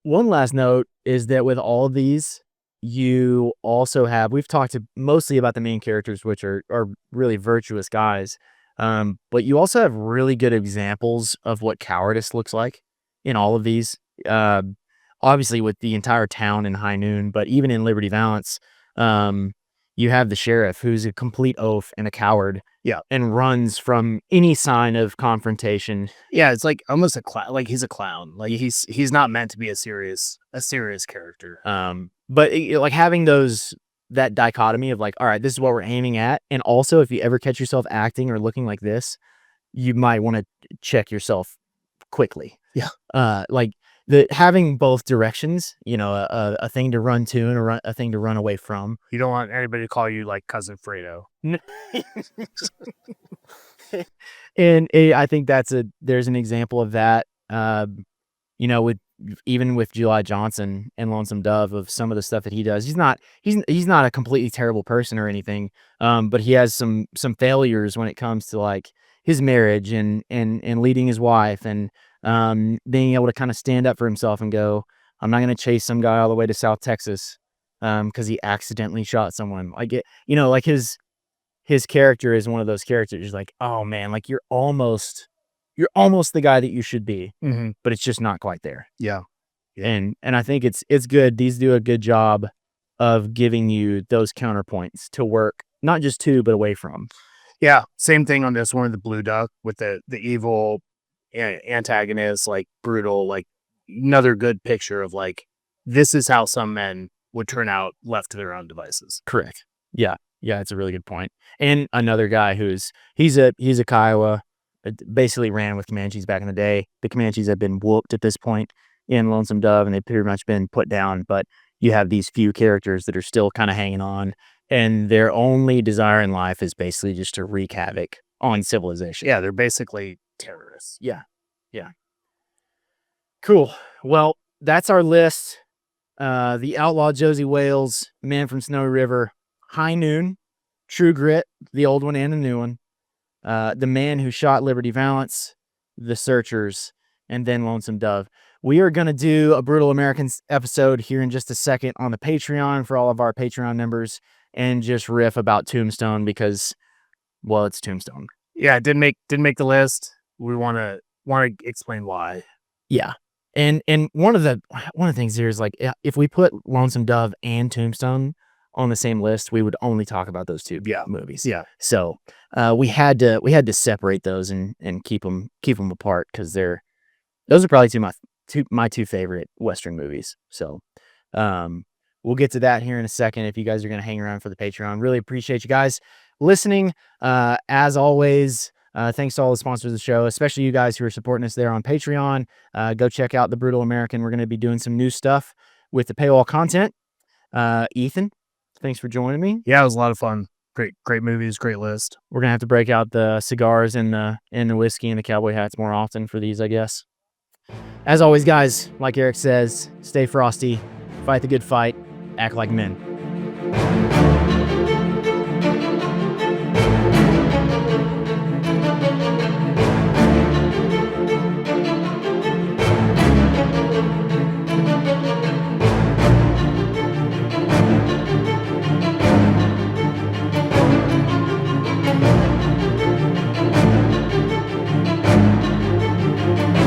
One last note is that with all of these, you also have, we've talked mostly about the main characters, which are really virtuous guys. But you also have really good examples of what cowardice looks like in all of these. Obviously with the entire town in High Noon, but even in Liberty Valance, you have the sheriff who's a complete oaf and a coward. Yeah. And runs from any sign of confrontation. Yeah, it's like almost like he's a clown. Like he's not meant to be a serious character. But like having that dichotomy of like, all right, this is what we're aiming at, and also if you ever catch yourself acting or looking like this, you might want to check yourself quickly. Yeah. Like having both directions, a thing to run to and a thing to run away from. You don't want anybody to call you like Cousin Fredo. And I think there's an example of that. With July Johnson and Lonesome Dove, of some of the stuff that he does. He's not a completely terrible person or anything. But he has some failures when it comes to like his marriage and leading his wife and being able to kind of stand up for himself and go, I'm not going to chase some guy all the way to South Texas because he accidentally shot someone. Like like his character is one of those characters like, oh man, like you're almost the guy that you should be, but it's just not quite there. Yeah. And I think it's good. These do a good job of giving you those counterpoints to work, not just to, but away from. Yeah. Same thing on this one, the Blue Duck with the evil antagonist, like brutal, like another good picture of like, this is how some men would turn out left to their own devices. Correct. Yeah. Yeah. It's a really good point. And another guy he's a Kiowa, basically ran with Comanches back in the day. The Comanches have been whooped at this point in Lonesome Dove, and they've pretty much been put down, but you have these few characters that are still kind of hanging on, and their only desire in life is basically just to wreak havoc on civilization. Yeah, they're basically terrorists. Yeah. Cool. Well, that's our list. The Outlaw Josie Wales, Man from Snowy River, High Noon, True Grit, the old one and the new one, The Man Who Shot Liberty Valance, The Searchers, and then Lonesome Dove. We are going to do a Brutal Americans episode here in just a second on the Patreon for all of our Patreon members, and just riff about Tombstone because, well, it's Tombstone. Yeah, it didn't make the list. We want to explain why. Yeah. And one of the things here is like, if we put Lonesome Dove and Tombstone on the same list, we would only talk about those two movies. Yeah. So we had to separate those and keep them apart because those are probably my two favorite Western movies. So we'll get to that here in a second. If you guys are going to hang around for the Patreon, really appreciate you guys listening. As always, thanks to all the sponsors of the show, especially you guys who are supporting us there on Patreon. Go check out The Brutal American. We're going to be doing some new stuff with the paywall content. Ethan, thanks for joining me. Yeah, it was a lot of fun. Great movies, great list. We're going to have to break out the cigars and the whiskey and the cowboy hats more often for these, I guess. As always, guys, like Eric says, stay frosty, fight the good fight, act like men.